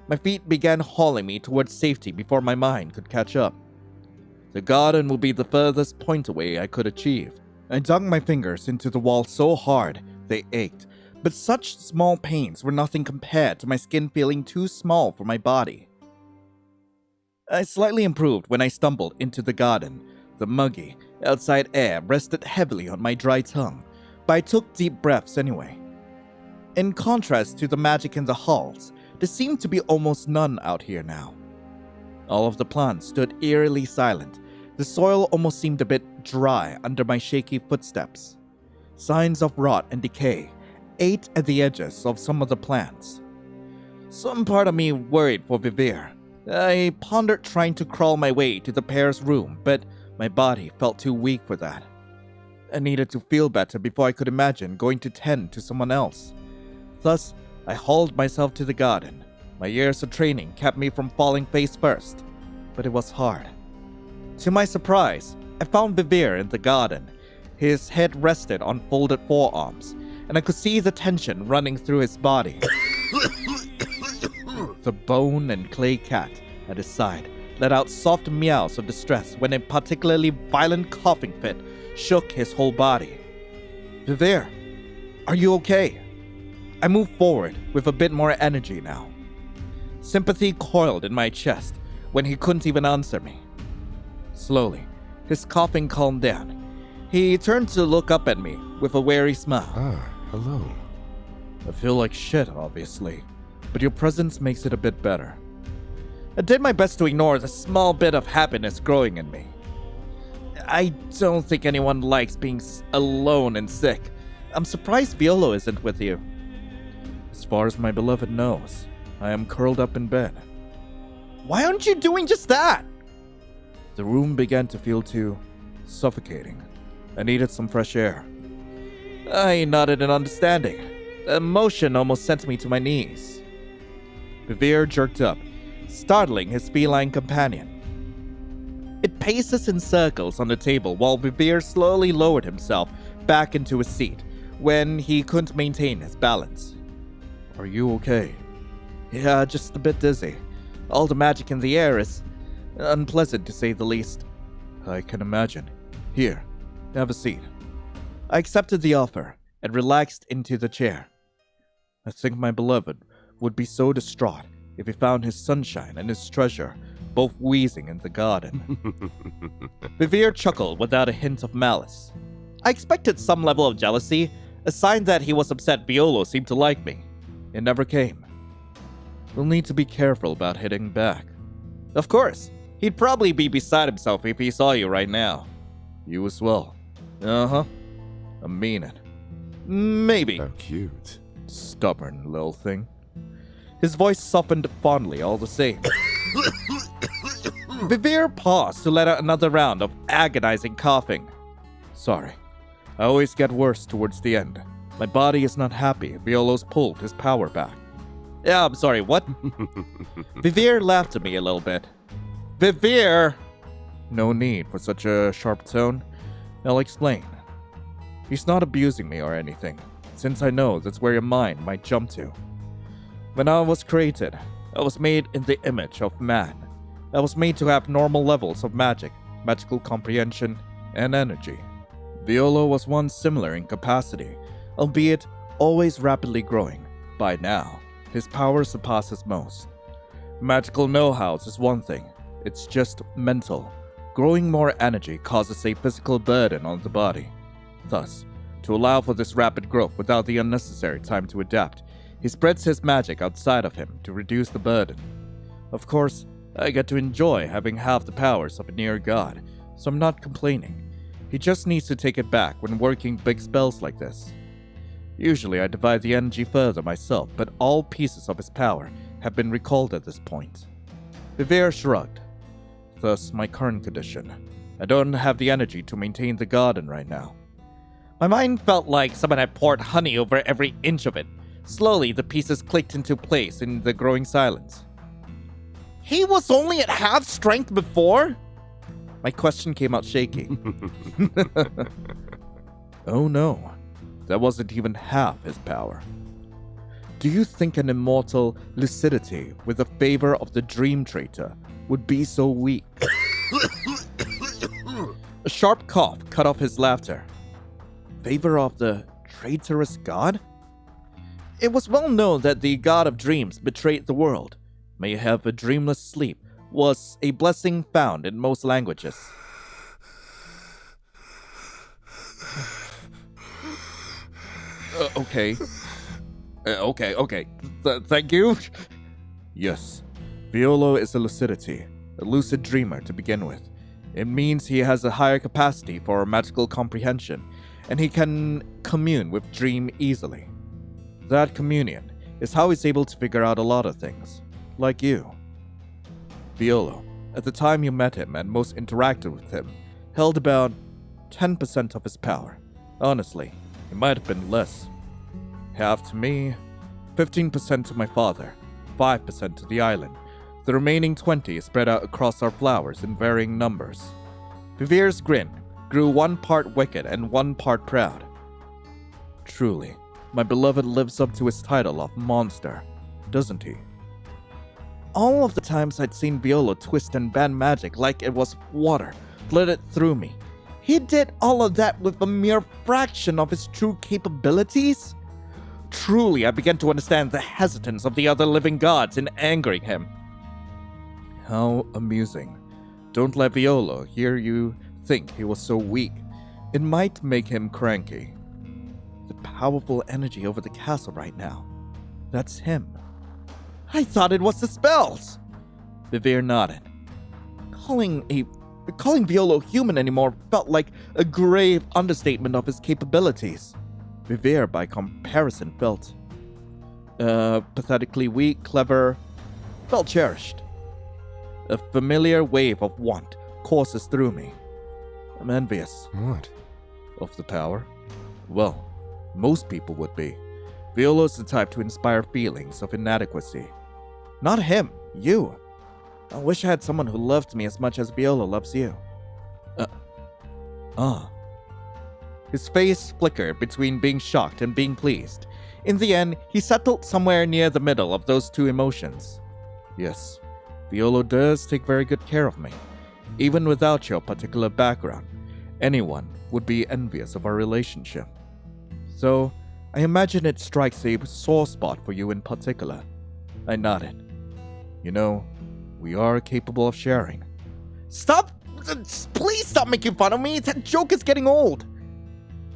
My feet began hauling me towards safety before my mind could catch up. The garden would be the furthest point away I could achieve. I dug my fingers into the wall so hard they ached, but such small pains were nothing compared to my skin feeling too small for my body. I slightly improved when I stumbled into the garden. The muggy, outside air rested heavily on my dry tongue, but I took deep breaths anyway. In contrast to the magic in the halls, there seemed to be almost none out here now. All of the plants stood eerily silent. The soil almost seemed a bit dry under my shaky footsteps. Signs of rot and decay ate at the edges of some of the plants. Some part of me worried for Vivir. I pondered trying to crawl my way to the pair's room, but my body felt too weak for that. I needed to feel better before I could imagine going to tend to someone else. Thus, I hauled myself to the garden. My years of training kept me from falling face first. but it was hard. To my surprise, I found Vivir in the garden. His head rested on folded forearms, and I could see the tension running through his body. The bone and clay cat at his side let out soft meows of distress when a particularly violent coughing fit shook his whole body. Vivir, are you okay? I moved forward with a bit more energy now. Sympathy coiled in my chest when he couldn't even answer me. Slowly, his coughing calmed down. He turned to look up at me with a wary smile. Ah, hello. I feel like shit, obviously, but your presence makes it a bit better. I did my best to ignore the small bit of happiness growing in me. I don't think anyone likes being alone and sick. I'm surprised Violo isn't with you. As far as my beloved knows, I am curled up in bed. Why aren't you doing just that? The room began to feel too suffocating. I needed some fresh air. I nodded in understanding. The emotion almost sent me to my knees. Vivir jerked up, startling his feline companion. It paces in circles on the table while Vivir slowly lowered himself back into his seat when he couldn't maintain his balance. Are you okay? Yeah, just a bit dizzy. All the magic in the air is unpleasant to say the least. I can imagine. Here, have a seat. I accepted the offer and relaxed into the chair. I think my beloved would be so distraught if he found his sunshine and his treasure both wheezing in the garden. Vivir chuckled without a hint of malice. I expected some level of jealousy, a sign that he was upset Violo seemed to like me. It never came. We'll need to be careful about hitting back. Of course, he'd probably be beside himself if he saw you right now. You as well. Uh-huh. I mean it. Maybe. How cute. Stubborn little thing. His voice softened fondly all the same. Vivir paused to let out another round of agonizing coughing. Sorry. I always get worse towards the end. My body is not happy. Violo's pulled his power back. Yeah, I'm sorry, what? Vivir laughed at me a little bit. Vivir! No need for such a sharp tone. I'll explain. He's not abusing me or anything, since I know that's where your mind might jump to. When I was created, I was made in the image of man. I was made to have normal levels of magic, magical comprehension, and energy. Violo was once similar in capacity, albeit always rapidly growing. By now, his power surpasses most. Magical know-how is one thing, it's just mental. Growing more energy causes a physical burden on the body. Thus, to allow for this rapid growth without the unnecessary time to adapt, he spreads his magic outside of him to reduce the burden. Of course, I get to enjoy having half the powers of a near god, so I'm not complaining. He just needs to take it back when working big spells like this. Usually I divide the energy further myself, but all pieces of his power have been recalled at this point. Vivir shrugged. Thus my current condition. I don't have the energy to maintain the garden right now. My mind felt like someone had poured honey over every inch of it. Slowly, the pieces clicked into place in the growing silence. He was only at half strength before? My question came out shaky. Oh no, that wasn't even half his power. Do you think an immortal lucidity with the favor of the dream traitor would be so weak? A sharp cough cut off his laughter. Favor of the traitorous god? It was well known that the god of dreams betrayed the world. May have a dreamless sleep was a blessing found in most languages. Okay. Okay. Thank you. Yes. Violo is a lucidity, a lucid dreamer to begin with. It means he has a higher capacity for magical comprehension, and he can commune with dream easily. That communion is how he's able to figure out a lot of things, like you. Violo, at the time you met him and most interacted with him, held about 10% of his power. Honestly, it might have been less. Half to me, 15% to my father, 5% to the island, The remaining 20 spread out across our flowers in varying numbers. Vivir's grin grew one part wicked and one part proud. Truly, my beloved lives up to his title of monster, doesn't he? All of the times I'd seen Violo twist and bend magic like it was water, flooded through me. He did all of that with a mere fraction of his true capabilities? Truly, I began to understand the hesitance of the other living gods in angering him. How amusing. Don't let Violo hear you think he was so weak. It might make him cranky. The powerful energy over the castle right now. That's him. I thought it was the spells. Vivir nodded. Calling Violo human anymore felt like a grave understatement of his capabilities. Vivir, by comparison, felt pathetically weak, clever, felt cherished. A familiar wave of want courses through me. I'm envious. What? Of the power? Well, most people would be. Violo's the type to inspire feelings of inadequacy. Not him, you. I wish I had someone who loved me as much as Violo loves you. His face flickered between being shocked and being pleased. In the end, he settled somewhere near the middle of those two emotions. Yes, Violo does take very good care of me. Even without your particular background, anyone would be envious of our relationship. So, I imagine it strikes a sore spot for you in particular. I nodded. You know, we are capable of sharing. Stop! Please stop making fun of me! That joke is getting old!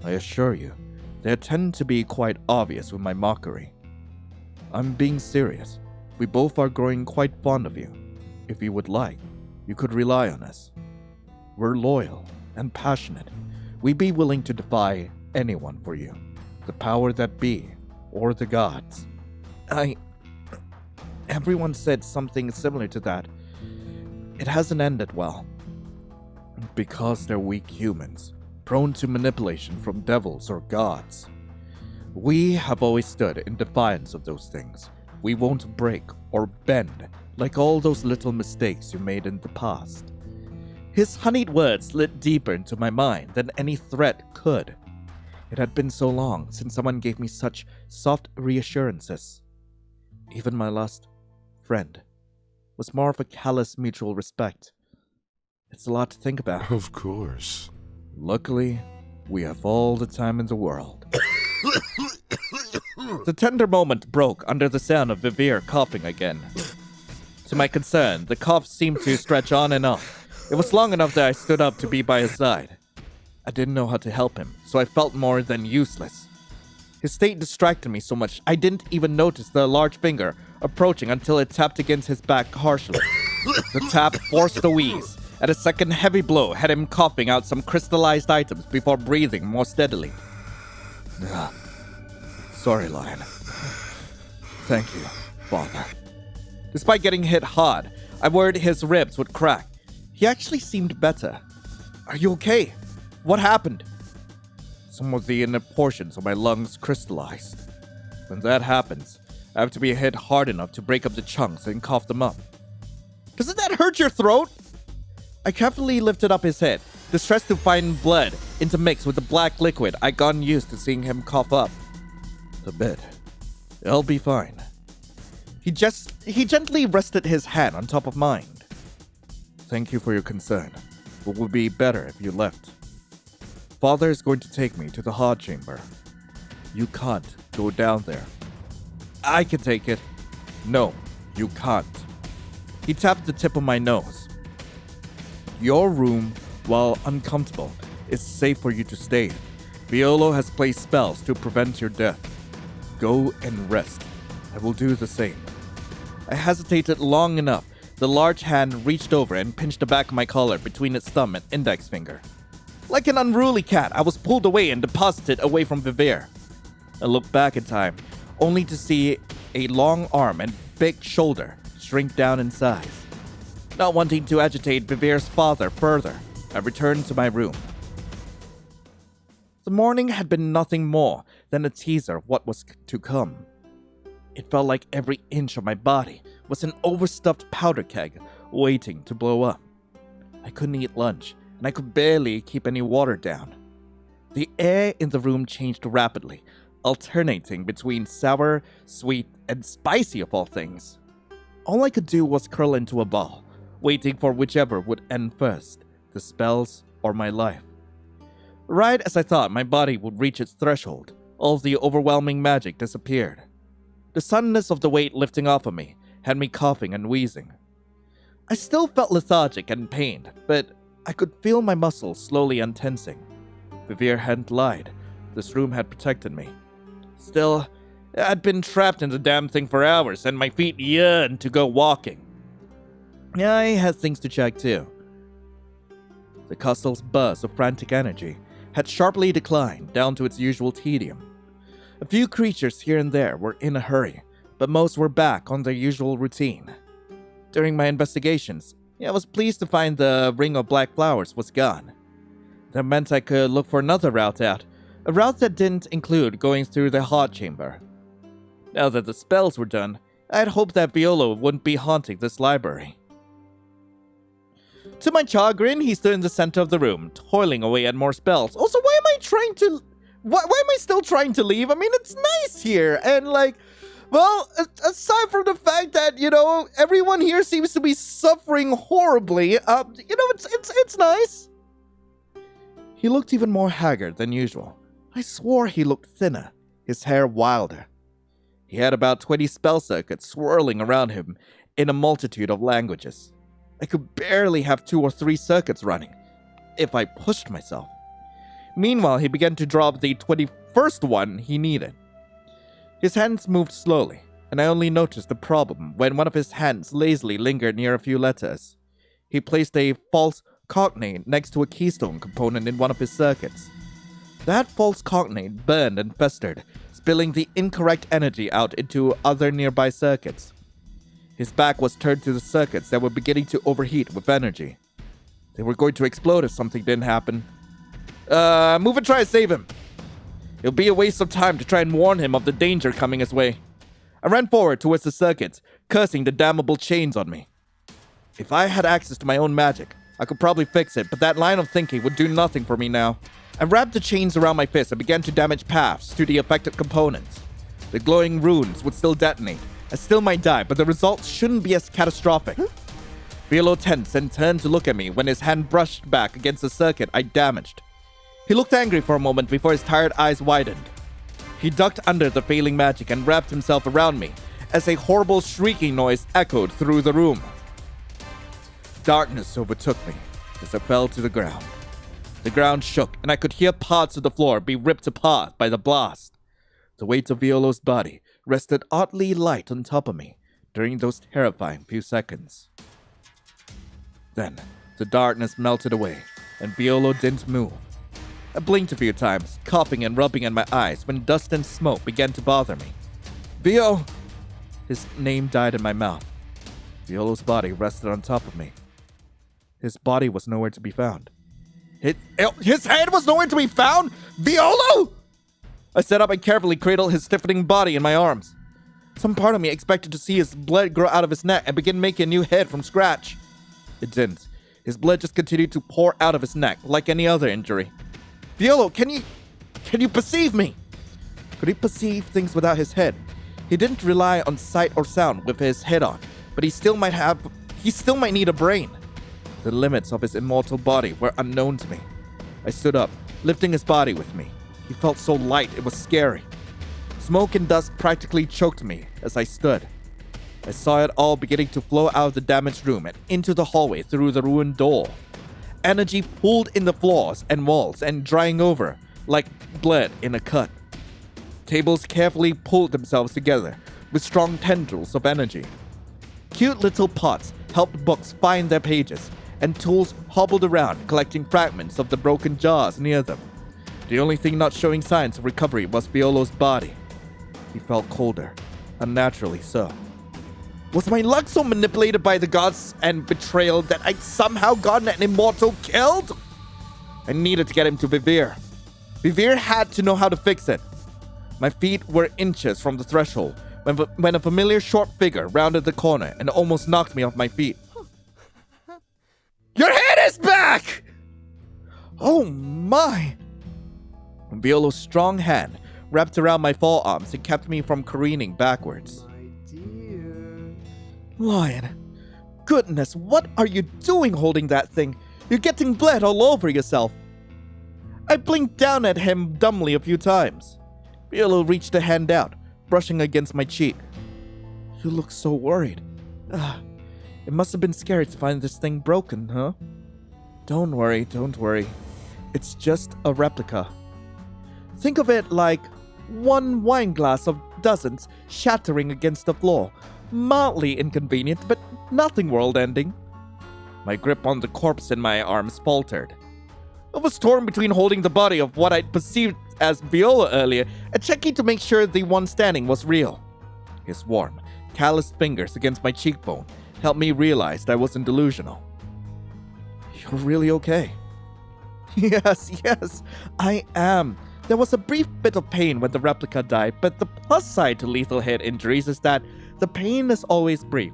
I assure you, they tend to be quite obvious with my mockery. I'm being serious. We both are growing quite fond of you. If you would like, you could rely on us. We're loyal and passionate. We'd be willing to defy anyone for you. The power that be, or the gods. Everyone said something similar to that. It hasn't ended well. Because they're weak humans, prone to manipulation from devils or gods. We have always stood in defiance of those things. We won't break or bend like all those little mistakes you made in the past. His honeyed words lit deeper into my mind than any threat could. It had been so long since someone gave me such soft reassurances. Even my last friend was more of a callous mutual respect. It's a lot to think about. Of course. Luckily, we have all the time in the world. The tender moment broke under the sound of Vivir coughing again. To my concern, the cough seemed to stretch on and on. It was long enough that I stood up to be by his side. I didn't know how to help him, so I felt more than useless. His state distracted me so much I didn't even notice the large finger approaching until it tapped against his back harshly. The tap forced a wheeze, and a second heavy blow had him coughing out some crystallized items before breathing more steadily. Sorry, Lion. Thank you, Father. Despite getting hit hard, I worried his ribs would crack. He actually seemed better. Are you okay? What happened? Some of the inner portions of my lungs crystallized. When that happens, I have to be hit hard enough to break up the chunks and cough them up. Doesn't that hurt your throat? I carefully lifted up his head, distressed to find blood intermixed with the black liquid I'd gotten used to seeing him cough up. A bit. I'll be fine. He gently rested his hand on top of mine. Thank you for your concern. It would be better if you left. Father is going to take me to the hard chamber. You can't go down there. I can take it. No, you can't. He tapped the tip of my nose. Your room, while uncomfortable, is safe for you to stay in. Violo has placed spells to prevent your death. Go and rest. I will do the same. I hesitated long enough. The large hand reached over and pinched the back of my collar between its thumb and index finger. Like an unruly cat, I was pulled away and deposited away from Vivir. I looked back in time, only to see a long arm and big shoulder shrink down in size. Not wanting to agitate Vivir's father further, I returned to my room. The morning had been nothing more than a teaser of what was to come. It felt like every inch of my body was an overstuffed powder keg waiting to blow up. I couldn't eat lunch, and I could barely keep any water down. The air in the room changed rapidly, alternating between sour, sweet, and spicy of all things. All I could do was curl into a ball, waiting for whichever would end first, the spells or my life. Right as I thought my body would reach its threshold, all of the overwhelming magic disappeared. The suddenness of the weight lifting off of me had me coughing and wheezing. I still felt lethargic and pained, but I could feel my muscles slowly untensing. Vivir hadn't lied. This room had protected me. Still, I'd been trapped in the damn thing for hours, and my feet yearned to go walking. I had things to check too. The castle's buzz of frantic energy had sharply declined down to its usual tedium. A few creatures here and there were in a hurry, but most were back on their usual routine. During my investigations, I was pleased to find the ring of black flowers was gone. That meant I could look for another route out, a route that didn't include going through the hot chamber. Now that the spells were done, I had hoped that Violo wouldn't be haunting this library. To my chagrin, he stood in the center of the room, toiling away at more spells. Also, why am I still trying to leave? I mean, it's nice here, and well, aside from the fact that, everyone here seems to be suffering horribly, it's nice. He looked even more haggard than usual. I swore he looked thinner, his hair wilder. He had about 20 spell circuits swirling around him in a multitude of languages. I could barely have 2 or 3 circuits running, if I pushed myself. Meanwhile, he began to drop the 21st one he needed. His hands moved slowly, and I only noticed the problem when one of his hands lazily lingered near a few letters. He placed a false cognate next to a keystone component in one of his circuits. That false cognate burned and festered, spilling the incorrect energy out into other nearby circuits. His back was turned to the circuits that were beginning to overheat with energy. They were going to explode if something didn't happen. Move and try to save him. It'll be a waste of time to try and warn him of the danger coming his way. I ran forward towards the circuits, cursing the damnable chains on me. If I had access to my own magic, I could probably fix it, but that line of thinking would do nothing for me now. I wrapped the chains around my fist and began to damage paths to the affected components. The glowing runes would still detonate. I still might die, but the results shouldn't be as catastrophic. Violo tensed and turned to look at me when his hand brushed back against the circuit I damaged. He looked angry for a moment before his tired eyes widened. He ducked under the failing magic and wrapped himself around me as a horrible shrieking noise echoed through the room. Darkness overtook me as I fell to the ground. The ground shook, and I could hear parts of the floor be ripped apart by the blast. The weight of Violo's body rested oddly light on top of me during those terrifying few seconds. Then, the darkness melted away, and Violo didn't move. I blinked a few times, coughing and rubbing at my eyes when dust and smoke began to bother me. Vio! His name died in my mouth. Violo's body rested on top of me. His body was nowhere to be found. His head was nowhere to be found? Violo! I sat up and carefully cradled his stiffening body in my arms. Some part of me expected to see his blood grow out of his neck and begin making a new head from scratch. It didn't. His blood just continued to pour out of his neck like any other injury. Violo, can you perceive me? Could he perceive things without his head? He didn't rely on sight or sound with his head on, but he still might need a brain. The limits of his immortal body were unknown to me. I stood up, lifting his body with me. He felt so light it was scary. Smoke and dust practically choked me as I stood. I saw it all beginning to flow out of the damaged room and into the hallway through the ruined door. Energy pooled in the floors and walls and drying over like blood in a cut. Tables carefully pulled themselves together with strong tendrils of energy. Cute little pots helped books find their pages, and tools hobbled around collecting fragments of the broken jars near them. The only thing not showing signs of recovery was Violo's body. He felt colder, unnaturally so. Was my luck so manipulated by the gods and betrayal that I'd somehow gotten an immortal killed? I needed to get him to Vivir. Vivir had to know how to fix it. My feet were inches from the threshold, when a familiar short figure rounded the corner and almost knocked me off my feet. Your head is back! Oh my! Violo's strong hand wrapped around my forearms and kept me from careening backwards. My dear. Lion, goodness, what are you doing holding that thing? You're getting blood all over yourself. I blinked down at him dumbly a few times. Violo reached a hand out, brushing against my cheek. You look so worried. It must have been scary to find this thing broken, huh? Don't worry. It's just a replica. Think of it like one wine glass of dozens shattering against the floor. Mildly inconvenient, but nothing world-ending. My grip on the corpse in my arms faltered. I was torn between holding the body of what I'd perceived as Violo earlier and checking to make sure the one standing was real. His warm, calloused fingers against my cheekbone helped me realize I wasn't delusional. You're really okay? Yes, I am. There was a brief bit of pain when the replica died, but the plus side to lethal head injuries is that the pain is always brief.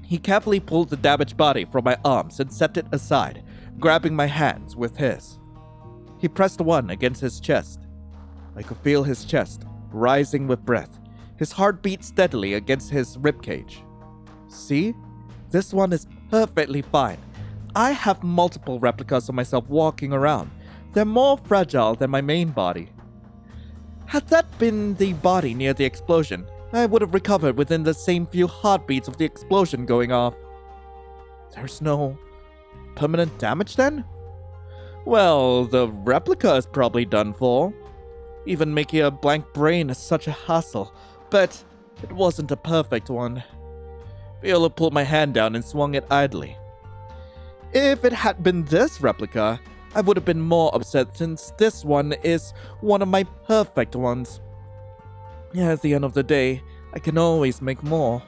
He carefully pulled the damaged body from my arms and set it aside, grabbing my hands with his. He pressed one against his chest. I could feel his chest rising with breath, his heart beat steadily against his ribcage. See? This one is perfectly fine. I have multiple replicas of myself walking around. They're more fragile than my main body. Had that been the body near the explosion, I would have recovered within the same few heartbeats of the explosion going off. There's no permanent damage then? Well, the replica is probably done for. Even making a blank brain is such a hassle, but it wasn't a perfect one. Viola pulled my hand down and swung it idly. If it had been this replica, I would have been more upset since this one is one of my perfect ones. At the end of the day, I can always make more.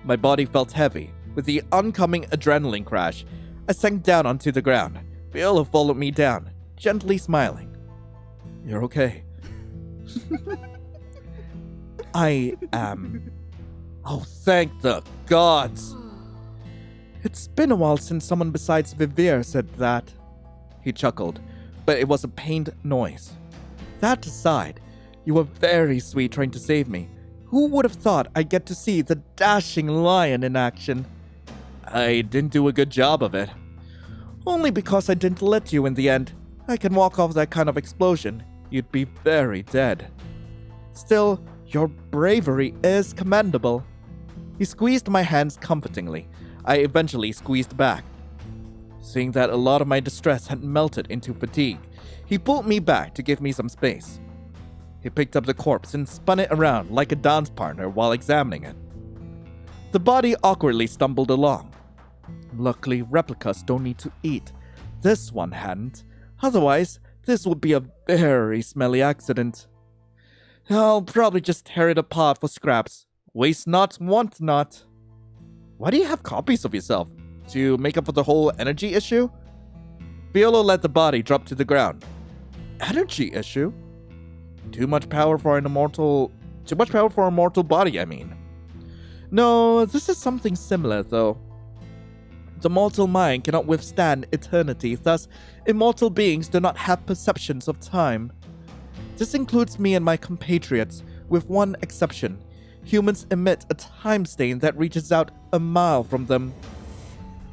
My body felt heavy. With the oncoming adrenaline crash, I sank down onto the ground. Viola followed me down, gently smiling. You're okay. I am. Oh, thank the gods. It's been a while since someone besides Vivir said that. He chuckled, but it was a pained noise. That aside, you were very sweet trying to save me. Who would have thought I'd get to see the dashing lion in action? I didn't do a good job of it. Only because I didn't let you in the end. I can walk off that kind of explosion. You'd be very dead. Still, your bravery is commendable. He squeezed my hands comfortingly. I eventually squeezed back. Seeing that a lot of my distress had melted into fatigue, he pulled me back to give me some space. He picked up the corpse and spun it around like a dance partner while examining it. The body awkwardly stumbled along. Luckily, replicas don't need to eat. This one hadn't. Otherwise, this would be a very smelly accident. I'll probably just tear it apart for scraps. Waste not, want not. Why do you have copies of yourself? To make up for the whole energy issue? Viola let the body drop to the ground. Energy issue? Too much power for a mortal body, I mean. No, this is something similar, though. The mortal mind cannot withstand eternity, thus, immortal beings do not have perceptions of time. This includes me and my compatriots, with one exception. Humans emit a time stain that reaches out a mile from them.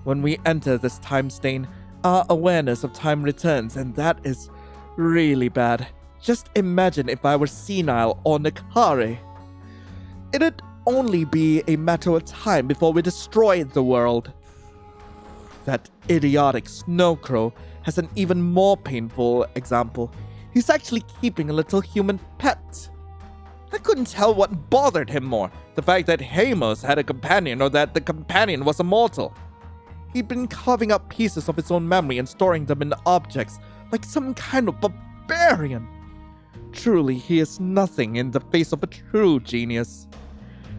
When we enter this time stain, our awareness of time returns, and that is really bad. Just imagine if I were senile or Nakare. It'd only be a matter of time before we destroy the world. That idiotic Snow Crow has an even more painful example. He's actually keeping a little human pet. I couldn't tell what bothered him more, the fact that Hamos had a companion or that the companion was immortal. He'd been carving up pieces of his own memory and storing them in objects like some kind of barbarian. Truly, he is nothing in the face of a true genius.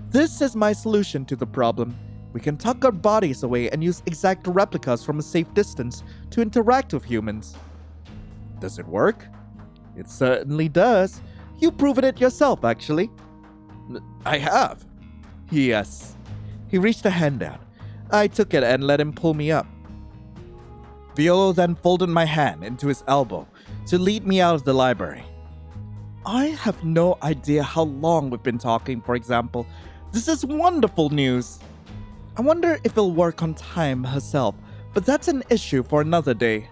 This is my solution to the problem. We can tuck our bodies away and use exact replicas from a safe distance to interact with humans. Does it work? It certainly does. You've proven it yourself, actually. I have. Yes. He reached a hand out. I took it and let him pull me up. Violo then folded my hand into his elbow to lead me out of the library. I have no idea how long we've been talking, for example. This is wonderful news. I wonder if it'll work on Time herself, but that's an issue for another day.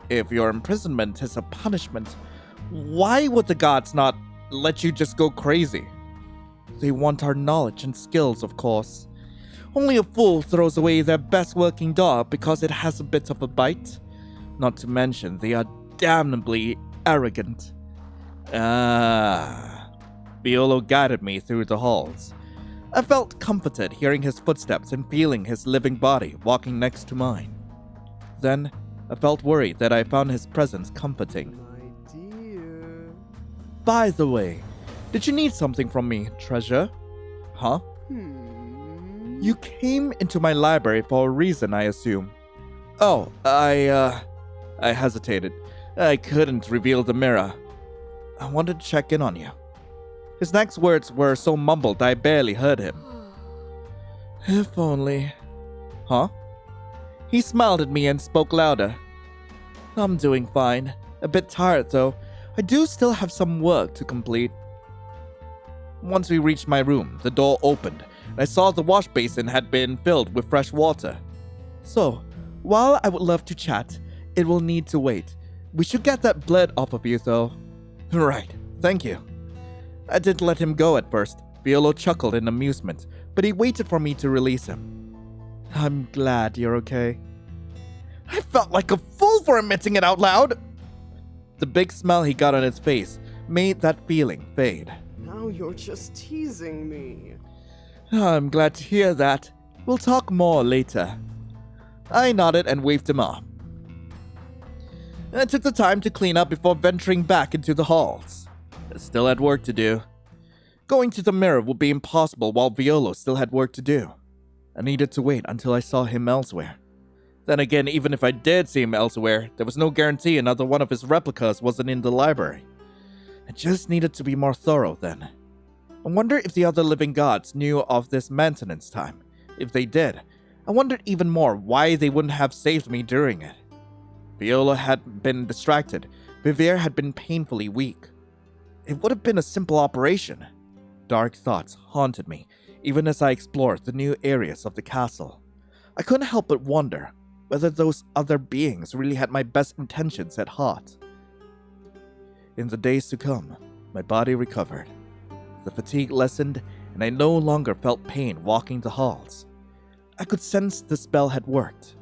If your imprisonment is a punishment, why would the gods not let you just go crazy? They want our knowledge and skills, of course. Only a fool throws away their best working dog because it has a bit of a bite. Not to mention, they are damnably arrogant. Violo guided me through the halls. I felt comforted hearing his footsteps and feeling his living body walking next to mine. Then, I felt worried that I found his presence comforting. My dear. By the way, did you need something from me, treasure? Huh? You came into my library for a reason, I assume. Oh, I hesitated. I couldn't reveal the mirror. I wanted to check in on you. His next words were so mumbled I barely heard him. If only. Huh? He smiled at me and spoke louder. I'm doing fine. A bit tired though. I do still have some work to complete. Once we reached my room, the door opened, and I saw the wash basin had been filled with fresh water. So, while I would love to chat, it will need to wait. We should get that blood off of you though. Right, thank you. I didn't let him go at first. Violo chuckled in amusement, but he waited for me to release him. I'm glad you're okay. I felt like a fool for admitting it out loud. The big smile he got on his face made that feeling fade. Now you're just teasing me. I'm glad to hear that. We'll talk more later. I nodded and waved him off. I took the time to clean up before venturing back into the halls. I still had work to do. Going to the mirror would be impossible while Violo still had work to do. I needed to wait until I saw him elsewhere. Then again, even if I did see him elsewhere, there was no guarantee another one of his replicas wasn't in the library. I just needed to be more thorough then. I wonder if the other living gods knew of this maintenance time. If they did, I wondered even more why they wouldn't have saved me during it. Violo had been distracted. Vivier had been painfully weak. It would have been a simple operation. Dark thoughts haunted me, even as I explored the new areas of the castle. I couldn't help but wonder whether those other beings really had my best intentions at heart. In the days to come, my body recovered. The fatigue lessened, and I no longer felt pain walking the halls. I could sense the spell had worked.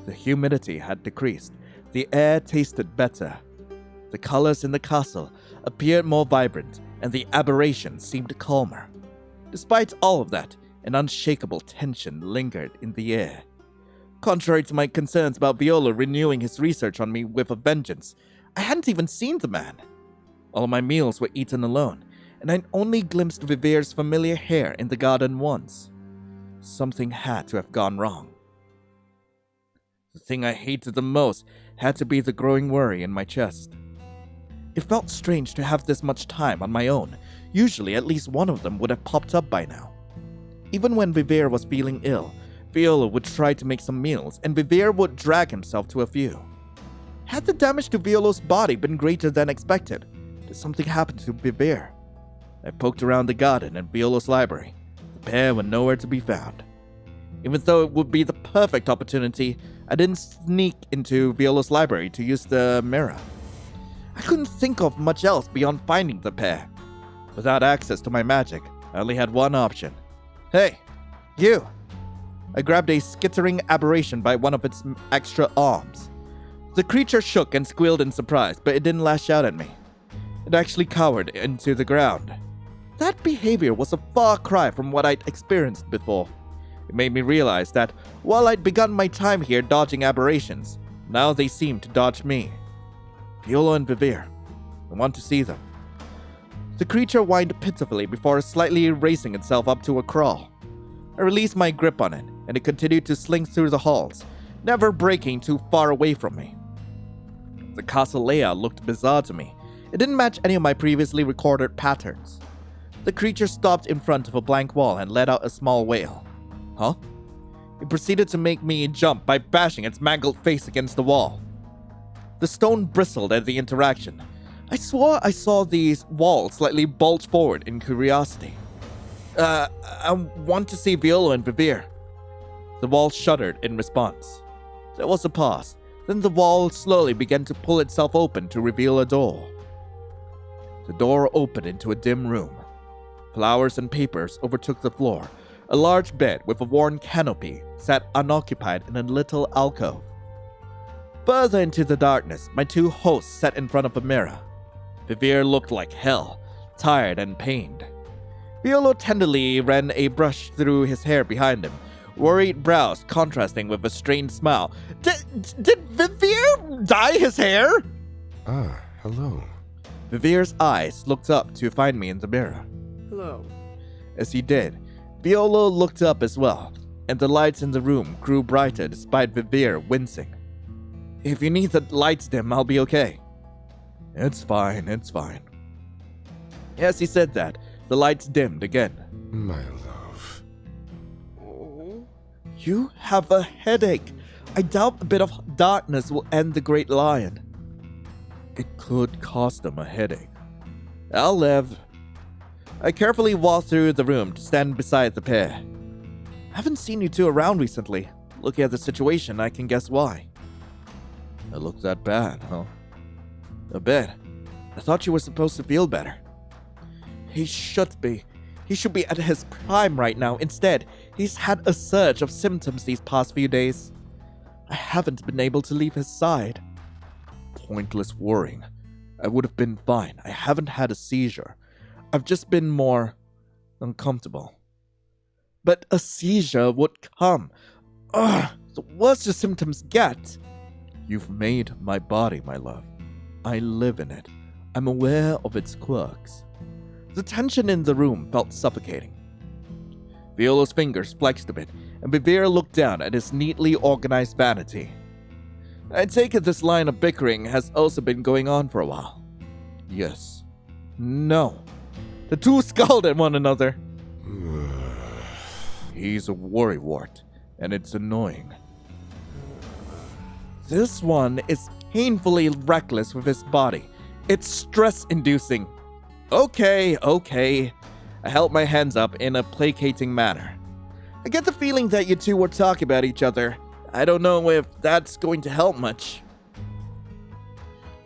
The humidity had decreased. The air tasted better. The colors in the castle appeared more vibrant, and the aberration seemed calmer. Despite all of that, an unshakable tension lingered in the air. Contrary to my concerns about Violo renewing his research on me with a vengeance, I hadn't even seen the man. All of my meals were eaten alone, and I'd only glimpsed Vivier's familiar hair in the garden once. Something had to have gone wrong. The thing I hated the most had to be the growing worry in my chest. It felt strange to have this much time on my own. Usually at least one of them would have popped up by now. Even when Vivier was feeling ill, Violo would try to make some meals, and Vivier would drag himself to a few. Had the damage to Violo's body been greater than expected? Did something happen to Vivier? I poked around the garden and Violo's library. The pair were nowhere to be found. Even though it would be the perfect opportunity, I didn't sneak into Violo's library to use the mirror. I couldn't think of much else beyond finding the pair. Without access to my magic, I only had one option. Hey, you! I grabbed a skittering aberration by one of its extra arms. The creature shook and squealed in surprise, but it didn't lash out at me. It actually cowered into the ground. That behavior was a far cry from what I'd experienced before. It made me realize that while I'd begun my time here dodging aberrations, now they seemed to dodge me. Violo and Vivier. I want to see them. The creature whined pitifully before slightly raising itself up to a crawl. I released my grip on it, and it continued to slink through the halls, never breaking too far away from me. The castle layout looked bizarre to me. It didn't match any of my previously recorded patterns. The creature stopped in front of a blank wall and let out a small wail. Huh? It proceeded to make me jump by bashing its mangled face against the wall. The stone bristled at the interaction. I swore I saw these walls slightly bulge forward in curiosity. I want to see Violo and Vivir. The wall shuddered in response. There was a pause. Then the wall slowly began to pull itself open to reveal a door. The door opened into a dim room. Flowers and papers overtook the floor. A large bed with a worn canopy sat unoccupied in a little alcove. Further into the darkness, my two hosts sat in front of a mirror. Vivir looked like hell, tired and pained. Violo tenderly ran a brush through his hair behind him, worried brows contrasting with a strained smile. Did Vivir dye his hair? Ah, hello. Vivir's eyes looked up to find me in the mirror. Hello. As he did, Violo looked up as well, and the lights in the room grew brighter despite Vivir wincing. If you need the lights dim, I'll be okay. It's fine. As he said that, the lights dimmed again. My love. Oh. You have a headache. I doubt a bit of darkness will end the Great Lion. It could cost him a headache. I'll live. I carefully walked through the room to stand beside the pair. I haven't seen you two around recently. Looking at the situation, I can guess why. It looked that bad, huh? A bit. I thought you were supposed to feel better. He should be. He should be at his prime right now. Instead, he's had a surge of symptoms these past few days. I haven't been able to leave his side. Pointless worrying. I would have been fine. I haven't had a seizure. I've just been more uncomfortable. But a seizure would come. Ugh, the worse the symptoms get. You've made my body, my love. I live in it. I'm aware of its quirks. The tension in the room felt suffocating. Violo's fingers flexed a bit, and Vivir looked down at his neatly organized vanity. I take it this line of bickering has also been going on for a while. Yes. No. The two scowled at one another. He's a worrywart, and it's annoying. This one is painfully reckless with his body. It's stress-inducing. Okay. I held my hands up in a placating manner. I get the feeling that you two were talking about each other. I don't know if that's going to help much.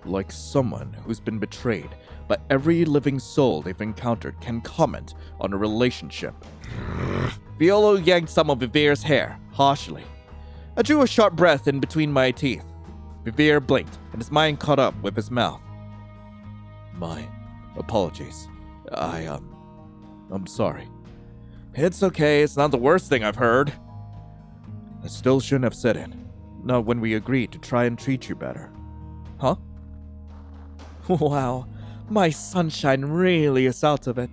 Like someone who's been betrayed, but every living soul they've encountered can comment on a relationship. Violo yanked some of Vivir's hair, harshly. I drew a sharp breath in between my teeth. Vivir blinked, and his mind caught up with his mouth. My apologies. I'm sorry. It's okay, it's not the worst thing I've heard. I still shouldn't have said it. Not when we agreed to try and treat you better. Huh? Wow, my sunshine really is out of it.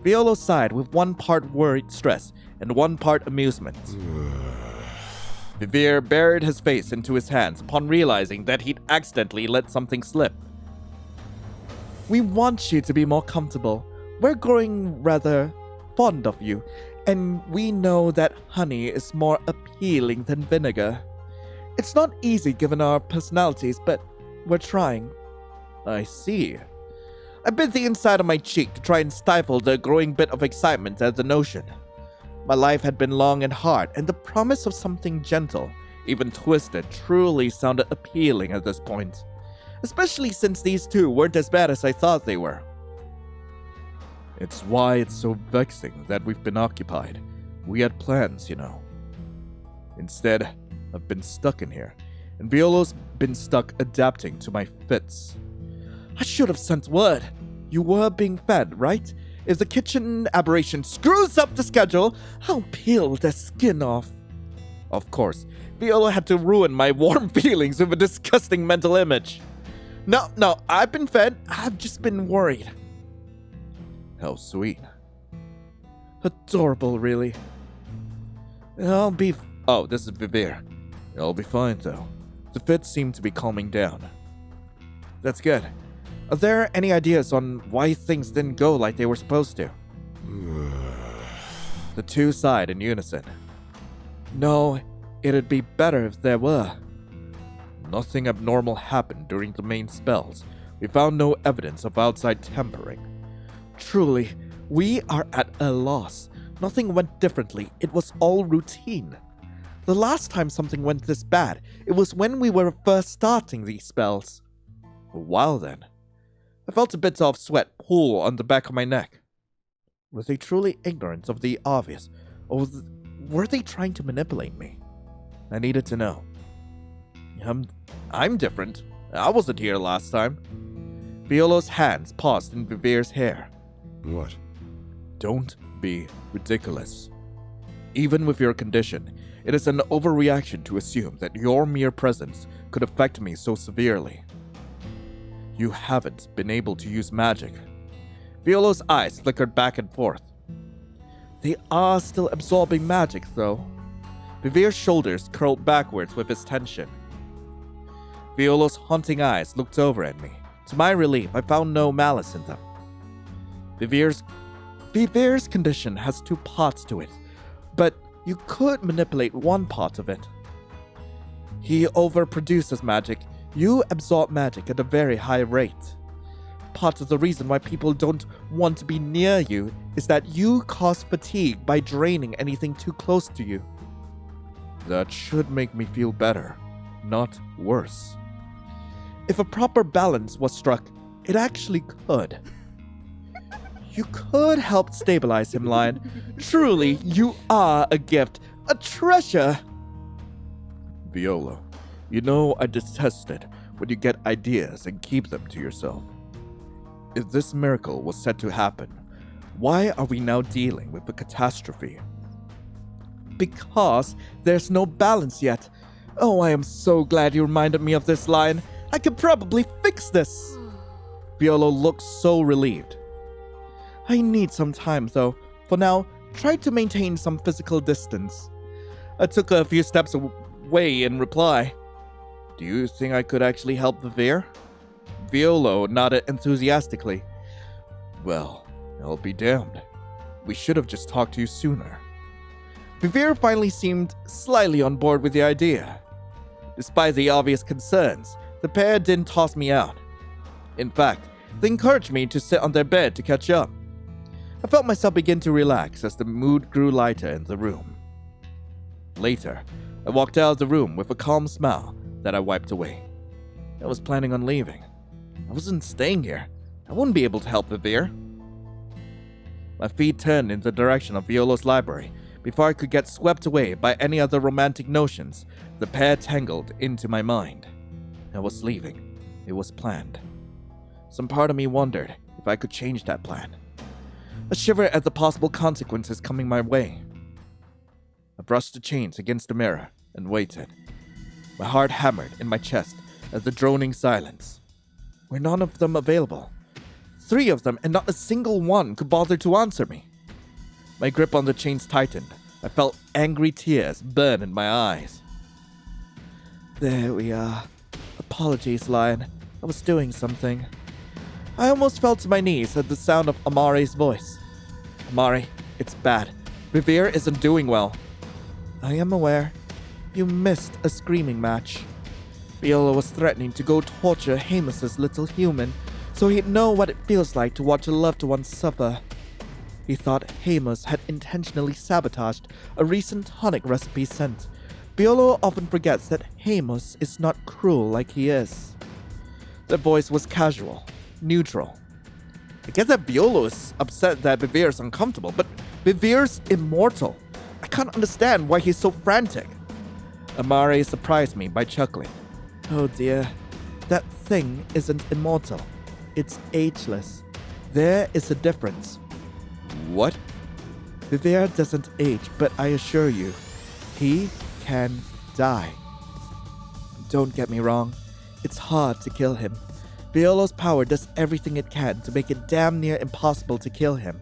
Violo sighed with one part worried stress and one part amusement. Vivir buried his face into his hands upon realizing that he'd accidentally let something slip. We want you to be more comfortable. We're growing rather fond of you, and we know that honey is more appealing than vinegar. It's not easy given our personalities, but we're trying. I see. I bit the inside of my cheek to try and stifle the growing bit of excitement at the notion. My life had been long and hard, and the promise of something gentle, even twisted, truly sounded appealing at this point. Especially since these two weren't as bad as I thought they were. It's why it's so vexing that we've been occupied. We had plans, you know. Instead, I've been stuck in here, and Violo's been stuck adapting to my fits. I should have sent word. You were being fed, right? If the kitchen aberration screws up the schedule, I'll peel the skin off. Of course, Violo had to ruin my warm feelings with a disgusting mental image. No, I've been fed. I've just been worried. How sweet. Adorable, really. Oh, this is Vivir. I'll be fine, though. The fits seem to be calming down. That's good. Are there any ideas on why things didn't go like they were supposed to? The two sighed in unison. No, it'd be better if there were. Nothing abnormal happened during the main spells. We found no evidence of outside tampering. Truly, we are at a loss. Nothing went differently. It was all routine. The last time something went this bad, it was when we were first starting these spells. A while then. I felt a bit of sweat pool on the back of my neck. Were they truly ignorant of the obvious, or were they trying to manipulate me? I needed to know. I'm different. I wasn't here last time. Violo's hands paused in Vivir's hair. What? Don't be ridiculous. Even with your condition, it is an overreaction to assume that your mere presence could affect me so severely. You haven't been able to use magic. Violo's eyes flickered back and forth. They are still absorbing magic, though. Vivir's shoulders curled backwards with his tension. Violo's haunting eyes looked over at me. To my relief, I found no malice in them. Vivir's condition has two parts to it, but you could manipulate one part of it. He overproduces magic. You absorb magic at a very high rate. Part of the reason why people don't want to be near you is that you cause fatigue by draining anything too close to you. That should make me feel better, not worse. If a proper balance was struck, it actually could. You could help stabilize him, Lion. Truly, you are a gift, a treasure. Viola, you know I detest it when you get ideas and keep them to yourself. If this miracle was set to happen, why are we now dealing with a catastrophe? Because there's no balance yet. Oh, I am so glad you reminded me of this, Lion. I could probably fix this. Viola looked so relieved. I need some time, though. For now, try to maintain some physical distance. I took a few steps away in reply. Do you think I could actually help Vivir? Viola nodded enthusiastically. Well, I'll be damned. We should have just talked to you sooner. Vivir finally seemed slightly on board with the idea. Despite the obvious concerns, the pair didn't toss me out. In fact, they encouraged me to sit on their bed to catch up. I felt myself begin to relax as the mood grew lighter in the room. Later, I walked out of the room with a calm smile that I wiped away. I was planning on leaving. I wasn't staying here. I wouldn't be able to help Vivir. My feet turned in the direction of Viola's library. Before I could get swept away by any other romantic notions, the pair tangled into my mind. I was leaving. It was planned. Some part of me wondered if I could change that plan. A shiver at the possible consequences coming my way. I brushed the chains against the mirror and waited. My heart hammered in my chest at the droning silence. Were none of them available? 3 of them, and not a single one could bother to answer me. My grip on the chains tightened. I felt angry tears burn in my eyes. There we are. Apologies, Lion. I was doing something. I almost fell to my knees at the sound of Amare's voice. Amare, it's bad. Vivir isn't doing well. I am aware. You missed a screaming match. Viola was threatening to go torture Hamus's little human, so he'd know what it feels like to watch a loved one suffer. He thought Hamus had intentionally sabotaged a recent tonic recipe sent. Viola often forgets that Hamus is not cruel like he is. Their voice was casual, neutral. I get that Viola is upset that Vivir is uncomfortable, but Vivir's immortal. I can't understand why he's so frantic. Amare surprised me by chuckling. Oh dear, that thing isn't immortal. It's ageless. There is a difference. What? Vivir doesn't age, but I assure you, he can die. Don't get me wrong, it's hard to kill him. Viola's power does everything it can to make it damn near impossible to kill him.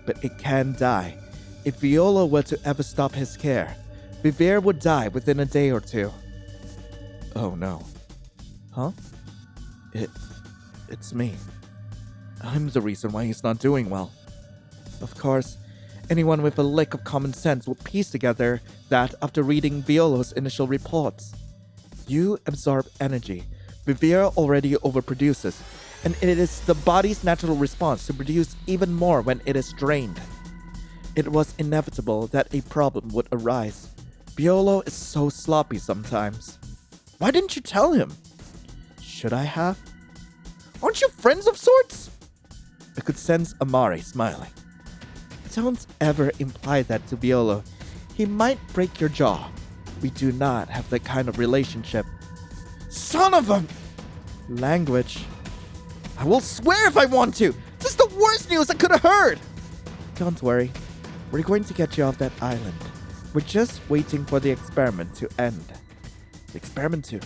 But it can die. If Viola were to ever stop his care, Vivir would die within a day or two. Oh no. Huh? it's me. I'm the reason why he's not doing well. Of course, anyone with a lick of common sense would piece together that after reading Violo's initial reports. You absorb energy. Vivere already overproduces, and it is the body's natural response to produce even more when it is drained. It was inevitable that a problem would arise. Violo is so sloppy sometimes. Why didn't you tell him? Should I have? Aren't you friends of sorts? I could sense Amari smiling. Don't ever imply that to Violo. He might break your jaw. We do not have that kind of relationship. Son of a... Language. I will swear if I want to. This is the worst news I could have heard. Don't worry. We're going to get you off that island. We're just waiting for the experiment to end. The experiment to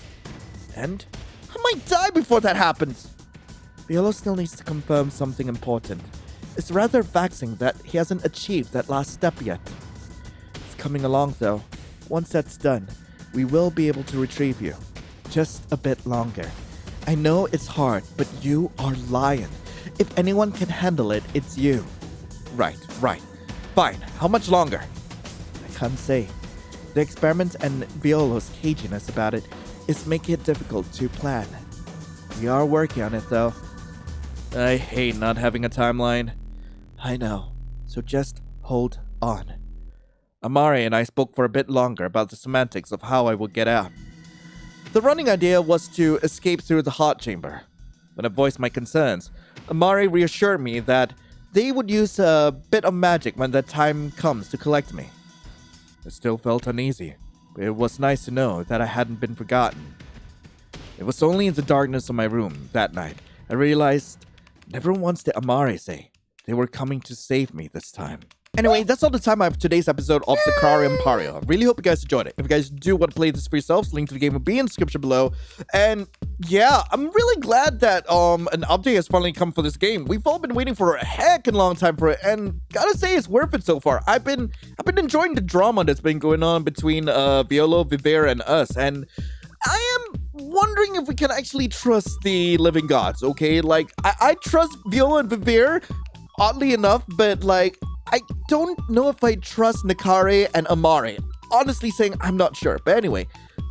end? I might die before that happens. Violo still needs to confirm something important. It's rather vexing that he hasn't achieved that last step yet. It's coming along though. Once that's done, we will be able to retrieve you. Just a bit longer. I know it's hard, but you are Lion. If anyone can handle it, it's you. Right. Fine. How much longer? I can't say. The experiment and Violo's caginess about it is making it difficult to plan. We are working on it though. I hate not having a timeline. I know. So just hold on. Amari and I spoke for a bit longer about the semantics of how I would get out. The running idea was to escape through the hot chamber. When I voiced my concerns, Amari reassured me that they would use a bit of magic when the time comes to collect me. I still felt uneasy, but it was nice to know that I hadn't been forgotten. It was only in the darkness of my room that night I realized never once did Amari say they were coming to save me this time. Anyway, that's all the time I have for today's episode of Sacrarium Pario. I really hope you guys enjoyed it. If you guys do want to play this for yourselves, link to the game will be in the description below. And yeah, I'm really glad that an update has finally come for this game. We've all been waiting for a heckin' long time for it, and gotta say it's worth it so far. I've been enjoying the drama that's been going on between Violo, Vivere, and us, and I am wondering if we can actually trust the living gods, okay? Like, I trust Violo and Vivere, oddly enough, but like, I don't know if I trust Nakare and Amari. Honestly saying, I'm not sure. But anyway,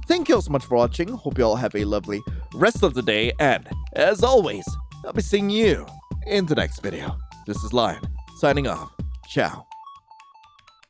thank you all so much for watching. Hope you all have a lovely rest of the day. And as always, I'll be seeing you in the next video. This is Lion, signing off. Ciao.